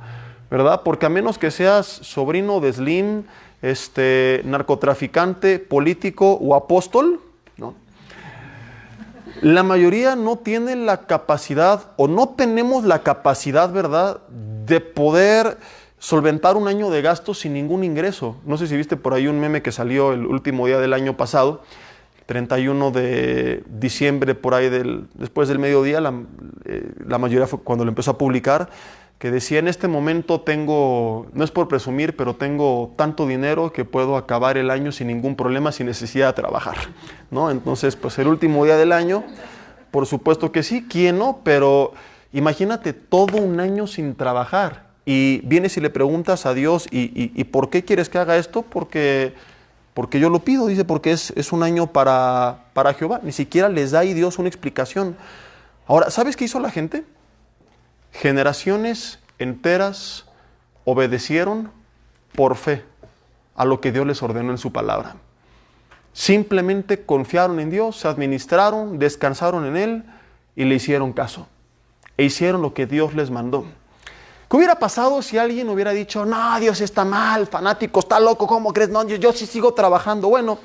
¿Verdad? Porque a menos que seas sobrino de Slim, narcotraficante, político o apóstol, ¿no? La mayoría no tiene la capacidad, o no tenemos la capacidad, ¿verdad?, de poder solventar un año de gastos sin ningún ingreso. No sé si viste por ahí un meme que salió el último día del año pasado, 31 de diciembre, por ahí después del mediodía, la mayoría fue cuando lo empezó a publicar, que decía, en este momento tengo, no es por presumir, pero tengo tanto dinero que puedo acabar el año sin ningún problema, sin necesidad de trabajar, ¿no? Entonces, pues el último día del año, por supuesto que sí, ¿quién no? Pero imagínate todo un año sin trabajar, y vienes y le preguntas a Dios, ¿y por qué quieres que haga esto? Porque yo lo pido, dice, porque es un año para Jehová. Ni siquiera les da ahí Dios una explicación. Ahora, ¿sabes qué hizo la gente? Generaciones enteras obedecieron por fe a lo que Dios les ordenó en su palabra. Simplemente confiaron en Dios, se administraron, descansaron en Él y le hicieron caso. E hicieron lo que Dios les mandó. ¿Qué hubiera pasado si alguien hubiera dicho, no, Dios está mal, fanático, está loco, ¿cómo crees? No, yo sí sigo trabajando. Bueno,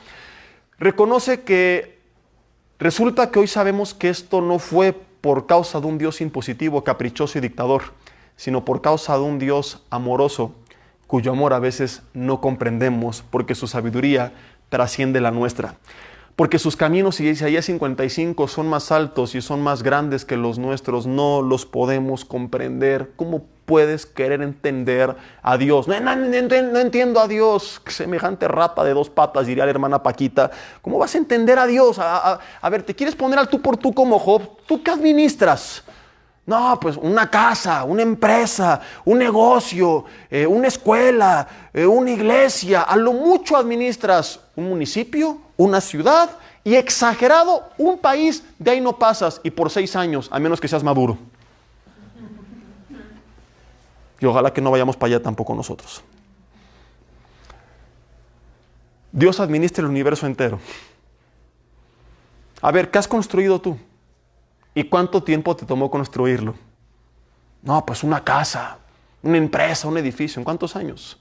reconoce que resulta que hoy sabemos que esto no fue por causa de un Dios impositivo, caprichoso y dictador, sino por causa de un Dios amoroso, cuyo amor a veces no comprendemos, porque su sabiduría trasciende la nuestra. Porque sus caminos, y Isaías 55, son más altos y son más grandes que los nuestros. No los podemos comprender. ¿Cómo puedes querer entender a Dios? No entiendo a Dios. Semejante rata de dos patas, diría la hermana Paquita. ¿Cómo vas a entender a Dios? A ver, ¿te quieres poner al tú por tú como Job? ¿Tú qué administras? No, pues una casa, una empresa, un negocio, una escuela, una iglesia. A lo mucho administras un municipio, una ciudad y exagerado un país. De ahí no pasas y por 6 años, a menos que seas maduro. Y ojalá que no vayamos para allá tampoco nosotros. Dios administra el universo entero. A ver, ¿qué has construido tú? ¿Y cuánto tiempo te tomó construirlo? No, pues una casa, una empresa, un edificio. ¿En cuántos años?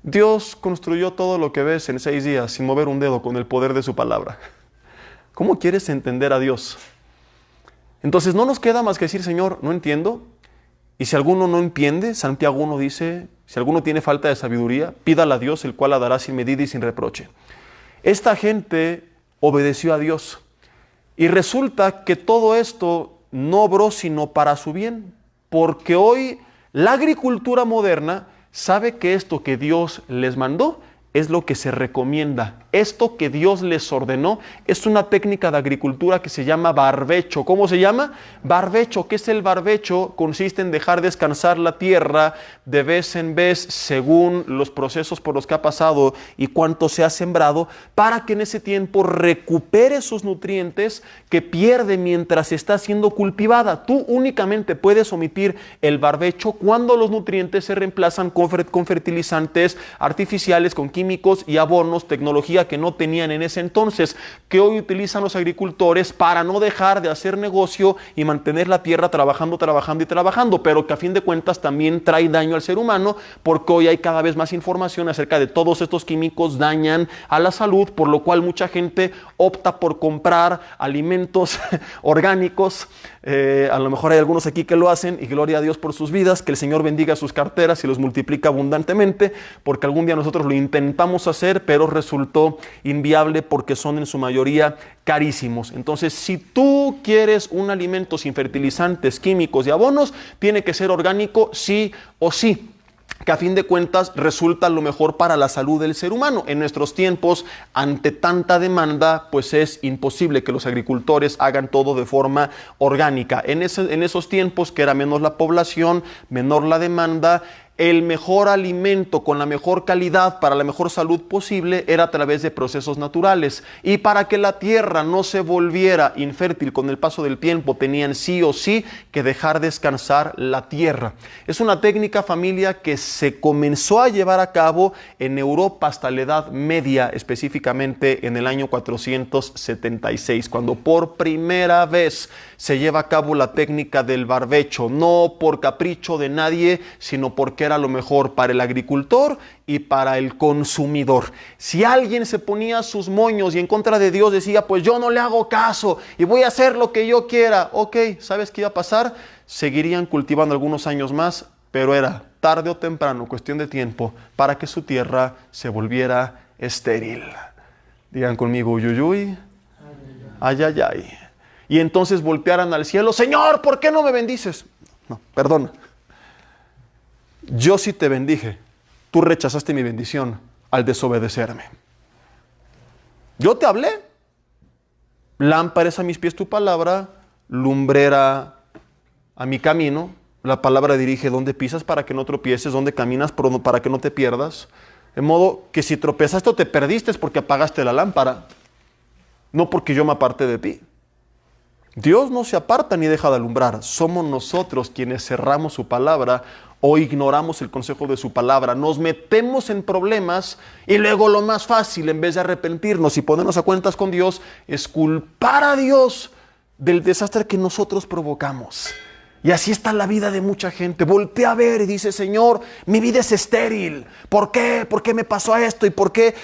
Dios construyó todo lo que ves en 6 días sin mover un dedo con el poder de su palabra. ¿Cómo quieres entender a Dios? Entonces no nos queda más que decir, Señor, no entiendo. Y si alguno no entiende, Santiago 1 dice, si alguno tiene falta de sabiduría, pídala a Dios, el cual la dará sin medida y sin reproche. Esta gente obedeció a Dios. Y resulta que todo esto no obró sino para su bien, porque hoy la agricultura moderna sabe que esto que Dios les mandó es lo que se recomienda. Esto que Dios les ordenó es una técnica de agricultura que se llama barbecho. ¿Cómo se llama? Barbecho. ¿Qué es el barbecho? Consiste en dejar descansar la tierra de vez en vez según los procesos por los que ha pasado y cuánto se ha sembrado, para que en ese tiempo recupere sus nutrientes que pierde mientras está siendo cultivada. Tú únicamente puedes omitir el barbecho cuando los nutrientes se reemplazan con fertilizantes artificiales, con químicos y abonos, tecnología que no tenían en ese entonces, que hoy utilizan los agricultores para no dejar de hacer negocio y mantener la tierra trabajando, pero que a fin de cuentas también trae daño al ser humano, porque hoy hay cada vez más información acerca de todos estos químicos dañan a la salud, por lo cual mucha gente opta por comprar alimentos orgánicos. A lo mejor hay algunos aquí que lo hacen y gloria a Dios por sus vidas, que el Señor bendiga sus carteras y los multiplica abundantemente, porque algún día nosotros lo intentamos hacer, pero resultó inviable porque son en su mayoría carísimos. Entonces, si tú quieres un alimento sin fertilizantes, químicos y abonos, tiene que ser orgánico sí o sí, que a fin de cuentas resulta lo mejor para la salud del ser humano. En nuestros tiempos, ante tanta demanda, pues es imposible que los agricultores hagan todo de forma orgánica. En esos tiempos, que era menos la población, menor la demanda, el mejor alimento con la mejor calidad para la mejor salud posible era a través de procesos naturales. Y para que la tierra no se volviera infértil con el paso del tiempo, tenían sí o sí que dejar descansar la tierra. Es una técnica, familia, que se comenzó a llevar a cabo en Europa hasta la Edad Media, específicamente en el año 476, cuando por primera vez se lleva a cabo la técnica del barbecho, no por capricho de nadie, sino porque era lo mejor para el agricultor y para el consumidor. Si alguien se ponía sus moños y en contra de Dios decía, pues yo no le hago caso y voy a hacer lo que yo quiera, ok, ¿sabes qué iba a pasar? Seguirían cultivando algunos años más, pero era tarde o temprano, cuestión de tiempo, para que su tierra se volviera estéril. Digan conmigo, uyuyuy, ay, ay, ay. Y entonces voltearan al cielo, Señor, ¿por qué no me bendices? No, perdona. Yo sí te bendije, tú rechazaste mi bendición al desobedecerme. Yo te hablé, lámpara es a mis pies tu palabra, lumbrera a mi camino, la palabra dirige dónde pisas para que no tropieces, dónde caminas para que no te pierdas, de modo que si tropezaste o te perdiste es porque apagaste la lámpara, no porque yo me aparte de ti. Dios no se aparta ni deja de alumbrar, somos nosotros quienes cerramos su palabra o ignoramos el consejo de su palabra, nos metemos en problemas y luego lo más fácil, en vez de arrepentirnos y ponernos a cuentas con Dios, es culpar a Dios del desastre que nosotros provocamos. Y así está la vida de mucha gente. Voltea a ver y dice, Señor, mi vida es estéril. ¿Por qué? ¿Por qué me pasó esto? ¿Y por qué,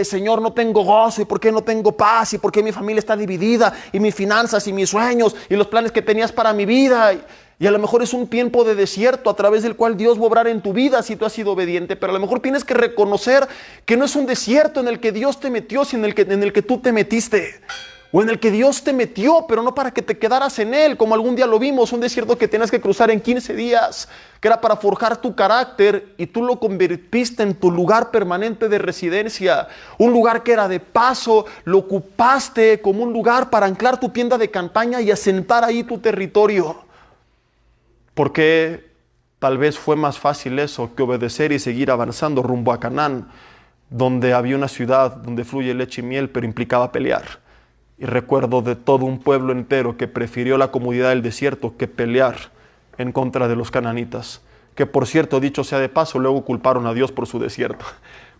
Señor, no tengo gozo? ¿Y por qué no tengo paz? ¿Y por qué mi familia está dividida? ¿Y mis finanzas y mis sueños? ¿Y los planes que tenías para mi vida? Y a lo mejor es un tiempo de desierto a través del cual Dios va a obrar en tu vida si tú has sido obediente. Pero a lo mejor tienes que reconocer que no es un desierto en el que Dios te metió, sino en el que tú te metiste. O en el que Dios te metió, pero no para que te quedaras en él, como algún día lo vimos, un desierto que tenías que cruzar en 15 días, que era para forjar tu carácter, y tú lo convertiste en tu lugar permanente de residencia, un lugar que era de paso, lo ocupaste como un lugar para anclar tu tienda de campaña y asentar ahí tu territorio. Porque tal vez fue más fácil eso que obedecer y seguir avanzando rumbo a Canaán, donde había una ciudad donde fluye leche y miel, pero implicaba pelear. Y recuerdo de todo un pueblo entero que prefirió la comodidad del desierto que pelear en contra de los cananitas. Que por cierto, dicho sea de paso, luego culparon a Dios por su desierto.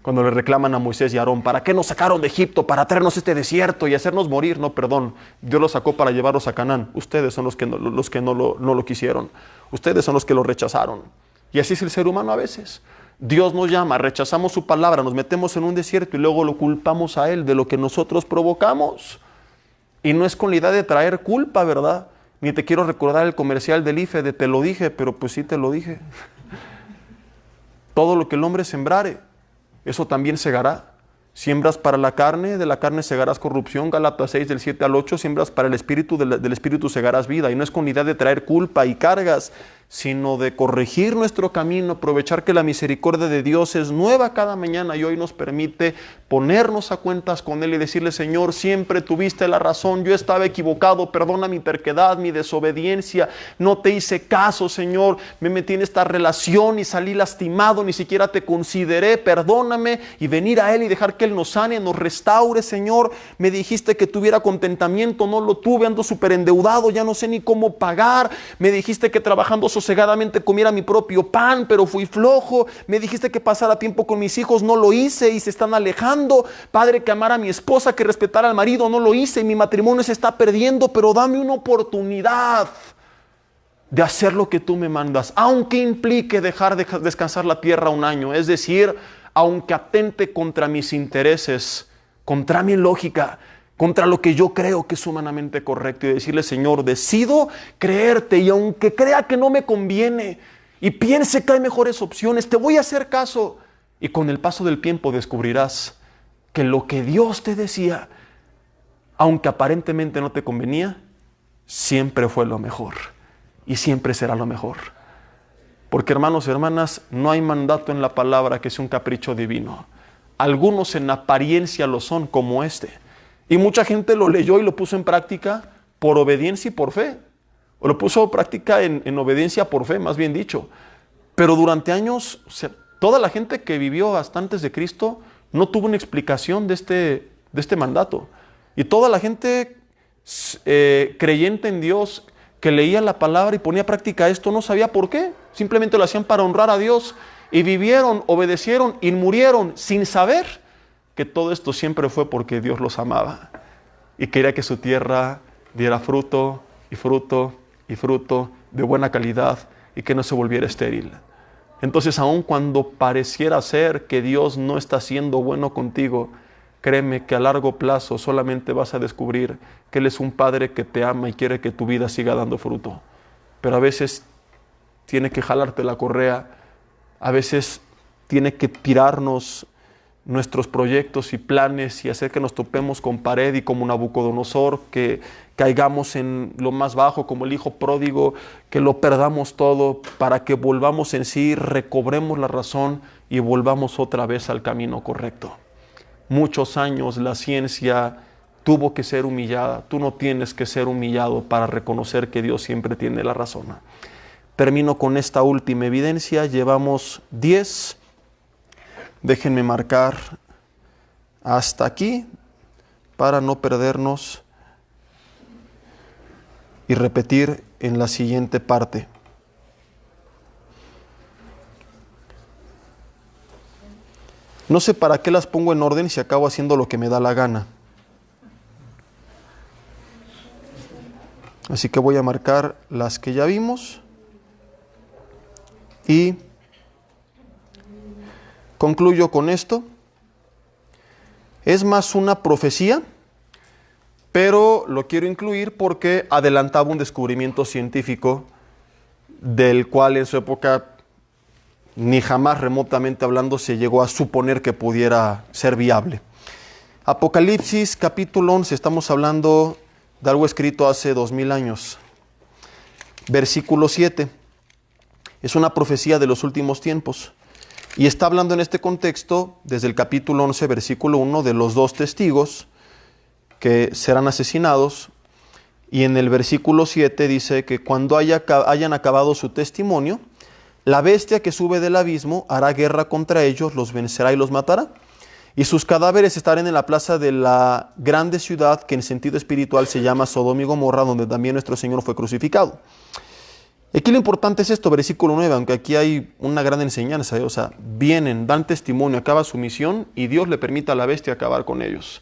Cuando le reclaman a Moisés y Aarón, ¿para qué nos sacaron de Egipto? Para traernos este desierto y hacernos morir. No, perdón, Dios los sacó para llevarlos a Canaán. Ustedes son los que no lo quisieron. Ustedes son los que lo rechazaron. Y así es el ser humano a veces. Dios nos llama, rechazamos su palabra, nos metemos en un desierto y luego lo culpamos a Él de lo que nosotros provocamos. Y no es con la idea de traer culpa, ¿verdad? Ni te quiero recordar el comercial del IFE de te lo dije, pero pues sí te lo dije. Todo lo que el hombre sembrare, eso también segará. Siembras para la carne, de la carne segarás corrupción, Gálatas 6 del 7 al 8, siembras para el espíritu, del espíritu segarás vida. Y no es con la idea de traer culpa y cargas, sino de corregir nuestro camino, aprovechar que la misericordia de Dios es nueva cada mañana y hoy nos permite ponernos a cuentas con Él y decirle, Señor, siempre tuviste la razón, yo estaba equivocado, perdona mi terquedad, mi desobediencia, no te hice caso, Señor, me metí en esta relación y salí lastimado, ni siquiera te consideré, perdóname, y venir a Él y dejar que Él nos sane, nos restaure, Señor. Me dijiste que tuviera contentamiento, no lo tuve, ando súper endeudado, ya no sé ni cómo pagar. Me dijiste que trabajando sosegadamente comiera mi propio pan, pero fui flojo. Me dijiste que pasara tiempo con mis hijos, no lo hice y se están alejando. Padre, que amara a mi esposa, que respetara al marido, no lo hice y mi matrimonio se está perdiendo, pero dame una oportunidad de hacer lo que tú me mandas, aunque implique dejar de descansar la tierra un año, es decir, aunque atente contra mis intereses, contra mi lógica, contra lo que yo creo que es humanamente correcto, y decirle, Señor, decido creerte, y aunque crea que no me conviene y piense que hay mejores opciones, te voy a hacer caso. Y con el paso del tiempo descubrirás que lo que Dios te decía, aunque aparentemente no te convenía, siempre fue lo mejor y siempre será lo mejor. Porque, hermanos y hermanas, no hay mandato en la palabra que sea un capricho divino. Algunos en apariencia lo son, como este. Y mucha gente lo leyó y lo puso en práctica por obediencia y por fe. O lo puso en práctica en obediencia por fe, más bien dicho. Pero durante años, toda la gente que vivió hasta antes de Cristo no tuvo una explicación de este mandato. Y toda la gente creyente en Dios, que leía la palabra y ponía a práctica esto, no sabía por qué. Simplemente lo hacían para honrar a Dios. Y vivieron, obedecieron y murieron sin saber que todo esto siempre fue porque Dios los amaba. Y quería que su tierra diera fruto y fruto y fruto de buena calidad y que no se volviera estéril. Entonces, aun cuando pareciera ser que Dios no está siendo bueno contigo, créeme que a largo plazo solamente vas a descubrir que Él es un Padre que te ama y quiere que tu vida siga dando fruto. Pero a veces tiene que jalarte la correa, a veces tiene que tirarnos nuestros proyectos y planes y hacer que nos topemos con pared y como Nabucodonosor, que caigamos en lo más bajo como el hijo pródigo, que lo perdamos todo para que volvamos en sí, recobremos la razón y volvamos otra vez al camino correcto. Muchos años la ciencia tuvo que ser humillada. Tú no tienes que ser humillado para reconocer que Dios siempre tiene la razón. Termino con esta última evidencia. Llevamos 10. Déjenme marcar hasta aquí para no perdernos y repetir en la siguiente parte. No sé para qué las pongo en orden si acabo haciendo lo que me da la gana. Así que voy a marcar las que ya vimos y concluyo con esto. Es más una profecía, pero lo quiero incluir porque adelantaba un descubrimiento científico del cual en su época ni jamás remotamente hablando se llegó a suponer que pudiera ser viable. Apocalipsis capítulo 11, estamos hablando de algo escrito hace 2000 años. Versículo 7, es una profecía de los últimos tiempos. Y está hablando en este contexto, desde el capítulo 11, versículo 1, de los dos testigos que serán asesinados. Y en el versículo 7 dice que cuando hayan acabado su testimonio, la bestia que sube del abismo hará guerra contra ellos, los vencerá y los matará. Y sus cadáveres estarán en la plaza de la grande ciudad, que en sentido espiritual se llama Sodoma y Gomorra, donde también nuestro Señor fue crucificado. Aquí lo importante es esto, versículo 9, aunque aquí hay una gran enseñanza, o sea, vienen, dan testimonio, acaba su misión y Dios le permite a la bestia acabar con ellos.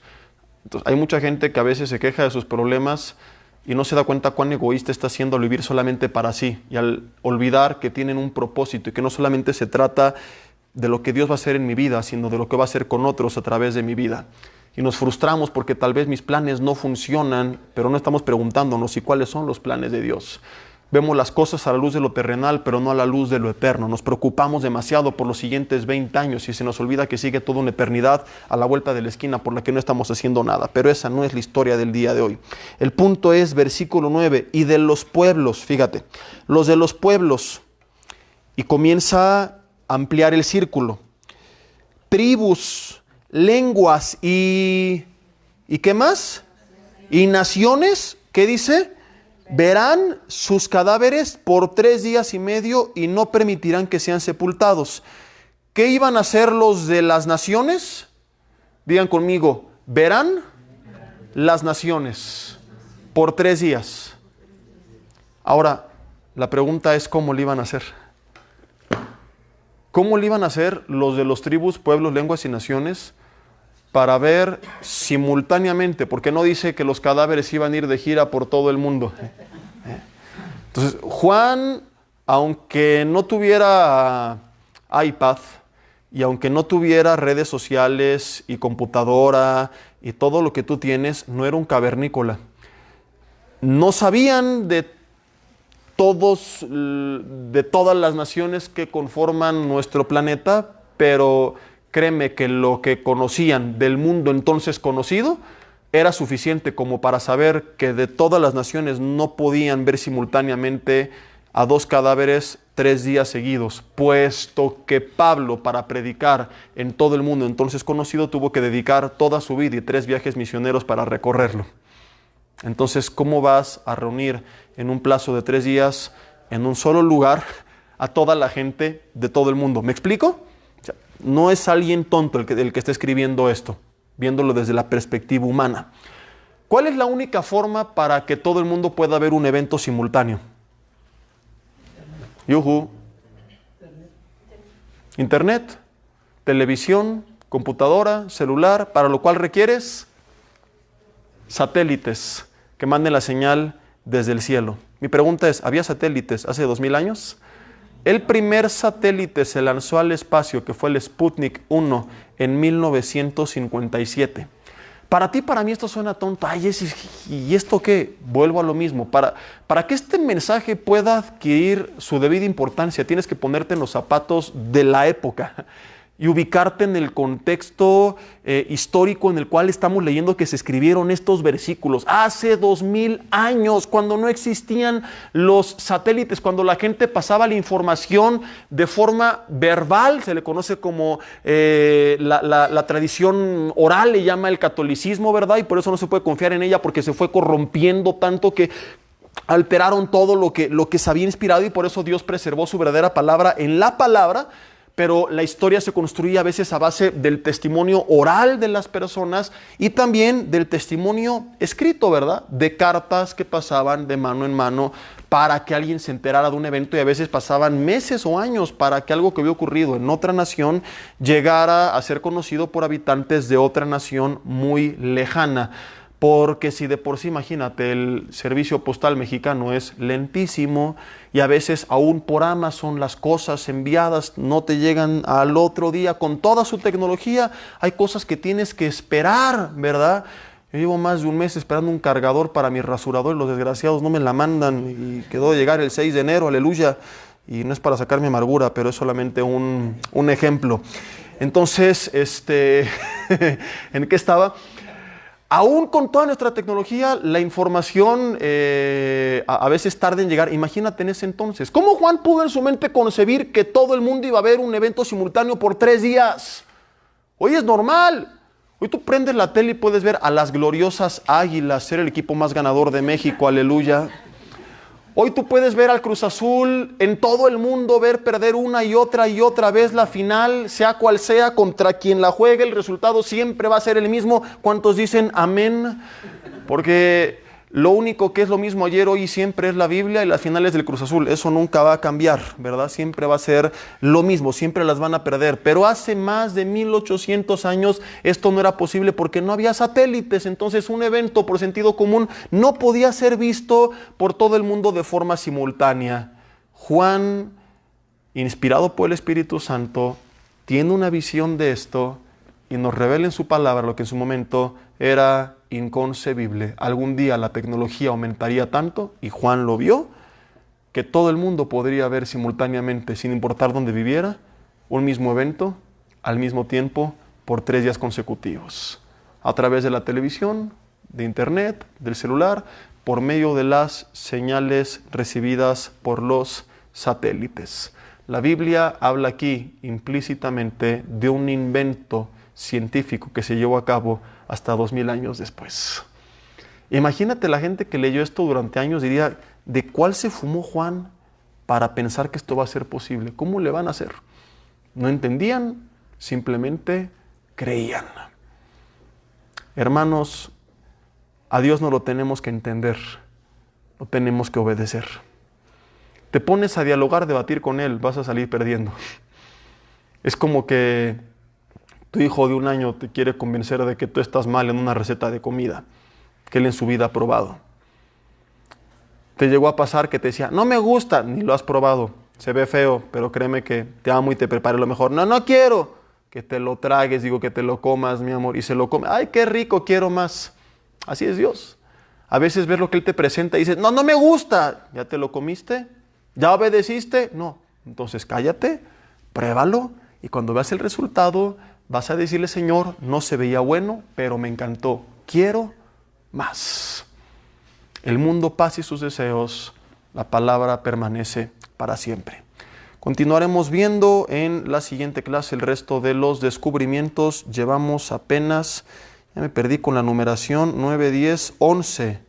Entonces, hay mucha gente que a veces se queja de sus problemas y no se da cuenta cuán egoísta está siendo al vivir solamente para sí y al olvidar que tienen un propósito y que no solamente se trata de lo que Dios va a hacer en mi vida, sino de lo que va a hacer con otros a través de mi vida. Y nos frustramos porque tal vez mis planes no funcionan, pero no estamos preguntándonos cuáles son los planes de Dios. Vemos las cosas a la luz de lo terrenal, pero no a la luz de lo eterno. Nos preocupamos demasiado por los siguientes 20 años y se nos olvida que sigue toda una eternidad a la vuelta de la esquina por la que no estamos haciendo nada. Pero esa no es la historia del día de hoy. El punto es, versículo 9, y de los pueblos, fíjate, los de los pueblos, y comienza a ampliar el círculo. Tribus, lenguas y ¿qué más? Y naciones, ¿qué dice? Verán sus cadáveres por 3 días y medio y no permitirán que sean sepultados. ¿Qué iban a hacer los de las naciones? Digan conmigo, verán las naciones por 3 días. Ahora, la pregunta es ¿cómo le iban a hacer? ¿Cómo le iban a hacer los de los tribus, pueblos, lenguas y naciones para ver simultáneamente? Porque no dice que los cadáveres iban a ir de gira por todo el mundo. Entonces, Juan, aunque no tuviera iPad y aunque no tuviera redes sociales y computadora y todo lo que tú tienes, no era un cavernícola. No sabían de todas las naciones que conforman nuestro planeta, pero créeme que lo que conocían del mundo entonces conocido era suficiente como para saber que de todas las naciones no podían ver simultáneamente a 2 cadáveres 3 días seguidos, puesto que Pablo, para predicar en todo el mundo entonces conocido, tuvo que dedicar toda su vida y 3 viajes misioneros para recorrerlo. Entonces, ¿cómo vas a reunir en un plazo de 3 días, en un solo lugar, a toda la gente de todo el mundo? ¿Me explico? O sea, no es alguien tonto el que está escribiendo esto, viéndolo desde la perspectiva humana. ¿Cuál es la única forma para que todo el mundo pueda ver un evento simultáneo? Yuhu. Internet, televisión, computadora, celular, para lo cual requieres satélites que manden la señal desde el cielo. Mi pregunta es, ¿había satélites hace 2000 años? El primer satélite se lanzó al espacio, que fue el Sputnik 1, en 1957. Para ti, para mí esto suena tonto. Ay, ¿y esto qué? Vuelvo a lo mismo. Para que este mensaje pueda adquirir su debida importancia, tienes que ponerte en los zapatos de la época y ubicarte en el contexto histórico en el cual estamos leyendo que se escribieron estos versículos. Hace 2000 años, cuando no existían los satélites, cuando la gente pasaba la información de forma verbal, se le conoce como la tradición oral, le llama el catolicismo, ¿verdad? Y por eso no se puede confiar en ella, porque se fue corrompiendo tanto que alteraron todo lo que se había inspirado, y por eso Dios preservó su verdadera palabra en la palabra. Pero la historia se construye a veces a base del testimonio oral de las personas y también del testimonio escrito, ¿verdad? De cartas que pasaban de mano en mano para que alguien se enterara de un evento, y a veces pasaban meses o años para que algo que había ocurrido en otra nación llegara a ser conocido por habitantes de otra nación muy lejana. Porque si de por sí, imagínate, el servicio postal mexicano es lentísimo y a veces aún por Amazon las cosas enviadas no te llegan al otro día con toda su tecnología, hay cosas que tienes que esperar, ¿verdad? Yo llevo más de un mes esperando un cargador para mi rasurador y los desgraciados no me la mandan y quedó de llegar el 6 de enero, aleluya. Y no es para sacar mi amargura, pero es solamente un ejemplo. Entonces, ¿en qué estaba? Aún con toda nuestra tecnología, la información a veces tarda en llegar. Imagínate en ese entonces. ¿Cómo Juan pudo en su mente concebir que todo el mundo iba a ver un evento simultáneo por 3 días? Hoy es normal. Hoy tú prendes la tele y puedes ver a las gloriosas Águilas, ser el equipo más ganador de México, aleluya. Hoy tú puedes ver al Cruz Azul en todo el mundo, ver perder una y otra vez la final, sea cual sea, contra quien la juegue, el resultado siempre va a ser el mismo. ¿Cuántos dicen amén? Porque lo único que es lo mismo ayer, hoy y siempre es la Biblia y las finales del Cruz Azul. Eso nunca va a cambiar, ¿verdad? Siempre va a ser lo mismo, siempre las van a perder. Pero hace más de 1800 años esto no era posible porque no había satélites. Entonces un evento por sentido común no podía ser visto por todo el mundo de forma simultánea. Juan, inspirado por el Espíritu Santo, tiene una visión de esto y nos revela en su palabra lo que en su momento era inconcebible. Algún día la tecnología aumentaría tanto, y Juan lo vio, que todo el mundo podría ver simultáneamente, sin importar dónde viviera, un mismo evento, al mismo tiempo, por 3 días consecutivos. A través de la televisión, de internet, del celular, por medio de las señales recibidas por los satélites. La Biblia habla aquí implícitamente de un invento científico que se llevó a cabo hasta 2000 años después. Imagínate la gente que leyó esto durante años diría, ¿de cuál se fumó Juan para pensar que esto va a ser posible? ¿Cómo le van a hacer? No entendían, simplemente creían. Hermanos, a Dios no lo tenemos que entender, lo tenemos que obedecer. Te pones a dialogar, debatir con Él, vas a salir perdiendo. Es como que tu hijo de 1 año te quiere convencer de que tú estás mal en una receta de comida que él en su vida ha probado. Te llegó a pasar que te decía, no me gusta, ni lo has probado, se ve feo, pero créeme que te amo y te prepare lo mejor. No, no quiero que te lo tragues, digo que te lo comas, mi amor, y se lo come. Ay, qué rico, quiero más. Así es Dios. A veces ves lo que Él te presenta y dices, no, no me gusta. ¿Ya te lo comiste? ¿Ya obedeciste? No. Entonces cállate, pruébalo, y cuando veas el resultado, vas a decirle, Señor, no se veía bueno, pero me encantó. Quiero más. El mundo pasa y sus deseos, la palabra permanece para siempre. Continuaremos viendo en la siguiente clase el resto de los descubrimientos. Llevamos apenas, ya me perdí con la numeración, 9, 10, 11.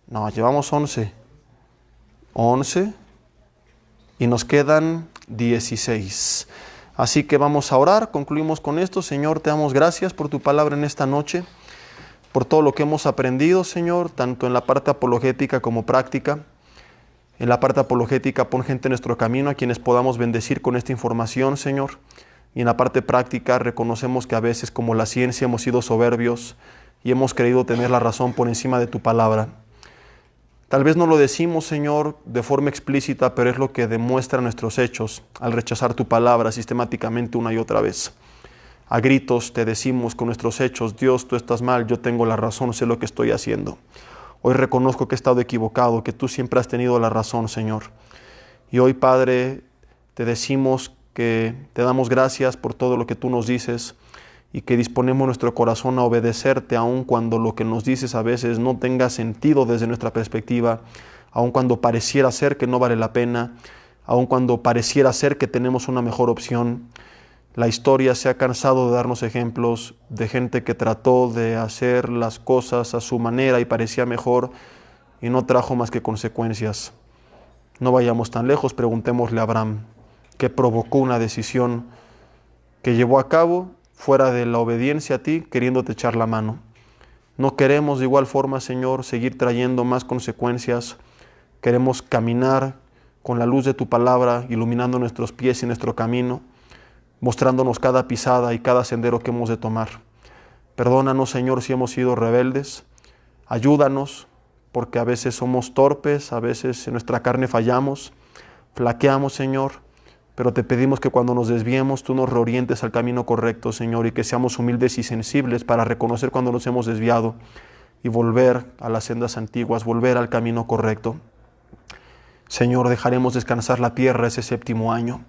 No, llevamos 11. 11 y nos quedan 16. Así que vamos a orar, concluimos con esto. Señor, te damos gracias por tu palabra en esta noche, por todo lo que hemos aprendido, Señor, tanto en la parte apologética como práctica. En la parte apologética, pon gente en nuestro camino a quienes podamos bendecir con esta información, Señor. Y en la parte práctica, reconocemos que a veces, como la ciencia, hemos sido soberbios y hemos creído tener la razón por encima de tu palabra. Tal vez no lo decimos, Señor, de forma explícita, pero es lo que demuestran nuestros hechos al rechazar tu palabra sistemáticamente una y otra vez. A gritos te decimos con nuestros hechos, Dios, tú estás mal, yo tengo la razón, sé lo que estoy haciendo. Hoy reconozco que he estado equivocado, que tú siempre has tenido la razón, Señor. Y hoy, Padre, te decimos que te damos gracias por todo lo que tú nos dices y que disponemos nuestro corazón a obedecerte, aun cuando lo que nos dices a veces no tenga sentido desde nuestra perspectiva, aun cuando pareciera ser que no vale la pena, aun cuando pareciera ser que tenemos una mejor opción. La historia se ha cansado de darnos ejemplos de gente que trató de hacer las cosas a su manera y parecía mejor y no trajo más que consecuencias. No vayamos tan lejos, preguntémosle a Abraham, ¿qué provocó una decisión que llevó a cabo fuera de la obediencia a ti, queriéndote echar la mano? No queremos de igual forma, Señor, seguir trayendo más consecuencias. Queremos caminar con la luz de tu palabra, iluminando nuestros pies y nuestro camino, mostrándonos cada pisada y cada sendero que hemos de tomar. Perdónanos, Señor, si hemos sido rebeldes. Ayúdanos, porque a veces somos torpes, a veces en nuestra carne fallamos, flaqueamos, Señor, pero te pedimos que cuando nos desviemos, tú nos reorientes al camino correcto, Señor, y que seamos humildes y sensibles para reconocer cuando nos hemos desviado y volver a las sendas antiguas, volver al camino correcto. Señor, dejaremos descansar la tierra ese 7º año.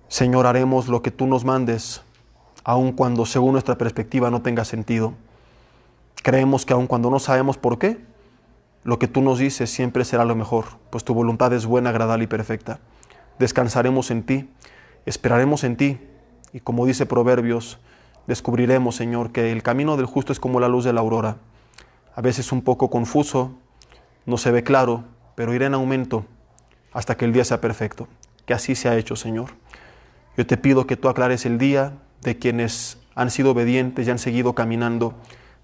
Señor, haremos lo que tú nos mandes, aun cuando según nuestra perspectiva no tenga sentido. Creemos que aun cuando no sabemos por qué, lo que tú nos dices siempre será lo mejor, pues tu voluntad es buena, agradable y perfecta. Descansaremos en ti, esperaremos en ti, y como dice Proverbios, descubriremos, Señor, que el camino del justo es como la luz de la aurora. A veces un poco confuso, no se ve claro, pero irá en aumento hasta que el día sea perfecto. Que así sea hecho, Señor. Yo te pido que tú aclares el día de quienes han sido obedientes y han seguido caminando,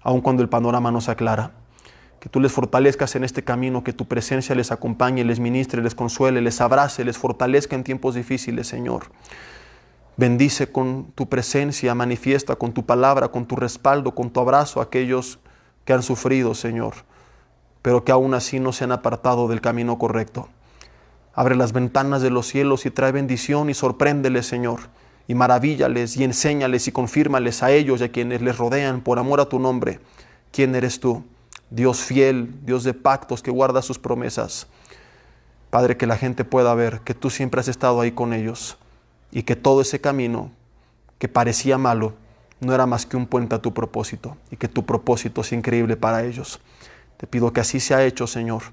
aun cuando el panorama no se aclara. Que tú les fortalezcas en este camino, que tu presencia les acompañe, les ministre, les consuele, les abrace, les fortalezca en tiempos difíciles, Señor. Bendice con tu presencia, manifiesta con tu palabra, con tu respaldo, con tu abrazo a aquellos que han sufrido, Señor, pero que aún así no se han apartado del camino correcto. Abre las ventanas de los cielos y trae bendición y sorpréndeles, Señor, y maravíllales y enséñales y confírmales a ellos y a quienes les rodean por amor a tu nombre. ¿Quién eres tú? Dios fiel, Dios de pactos que guarda sus promesas. Padre, que la gente pueda ver que tú siempre has estado ahí con ellos y que todo ese camino que parecía malo no era más que un puente a tu propósito y que tu propósito es increíble para ellos. Te pido que así sea hecho, Señor,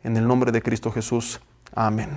en el nombre de Cristo Jesús. Amén.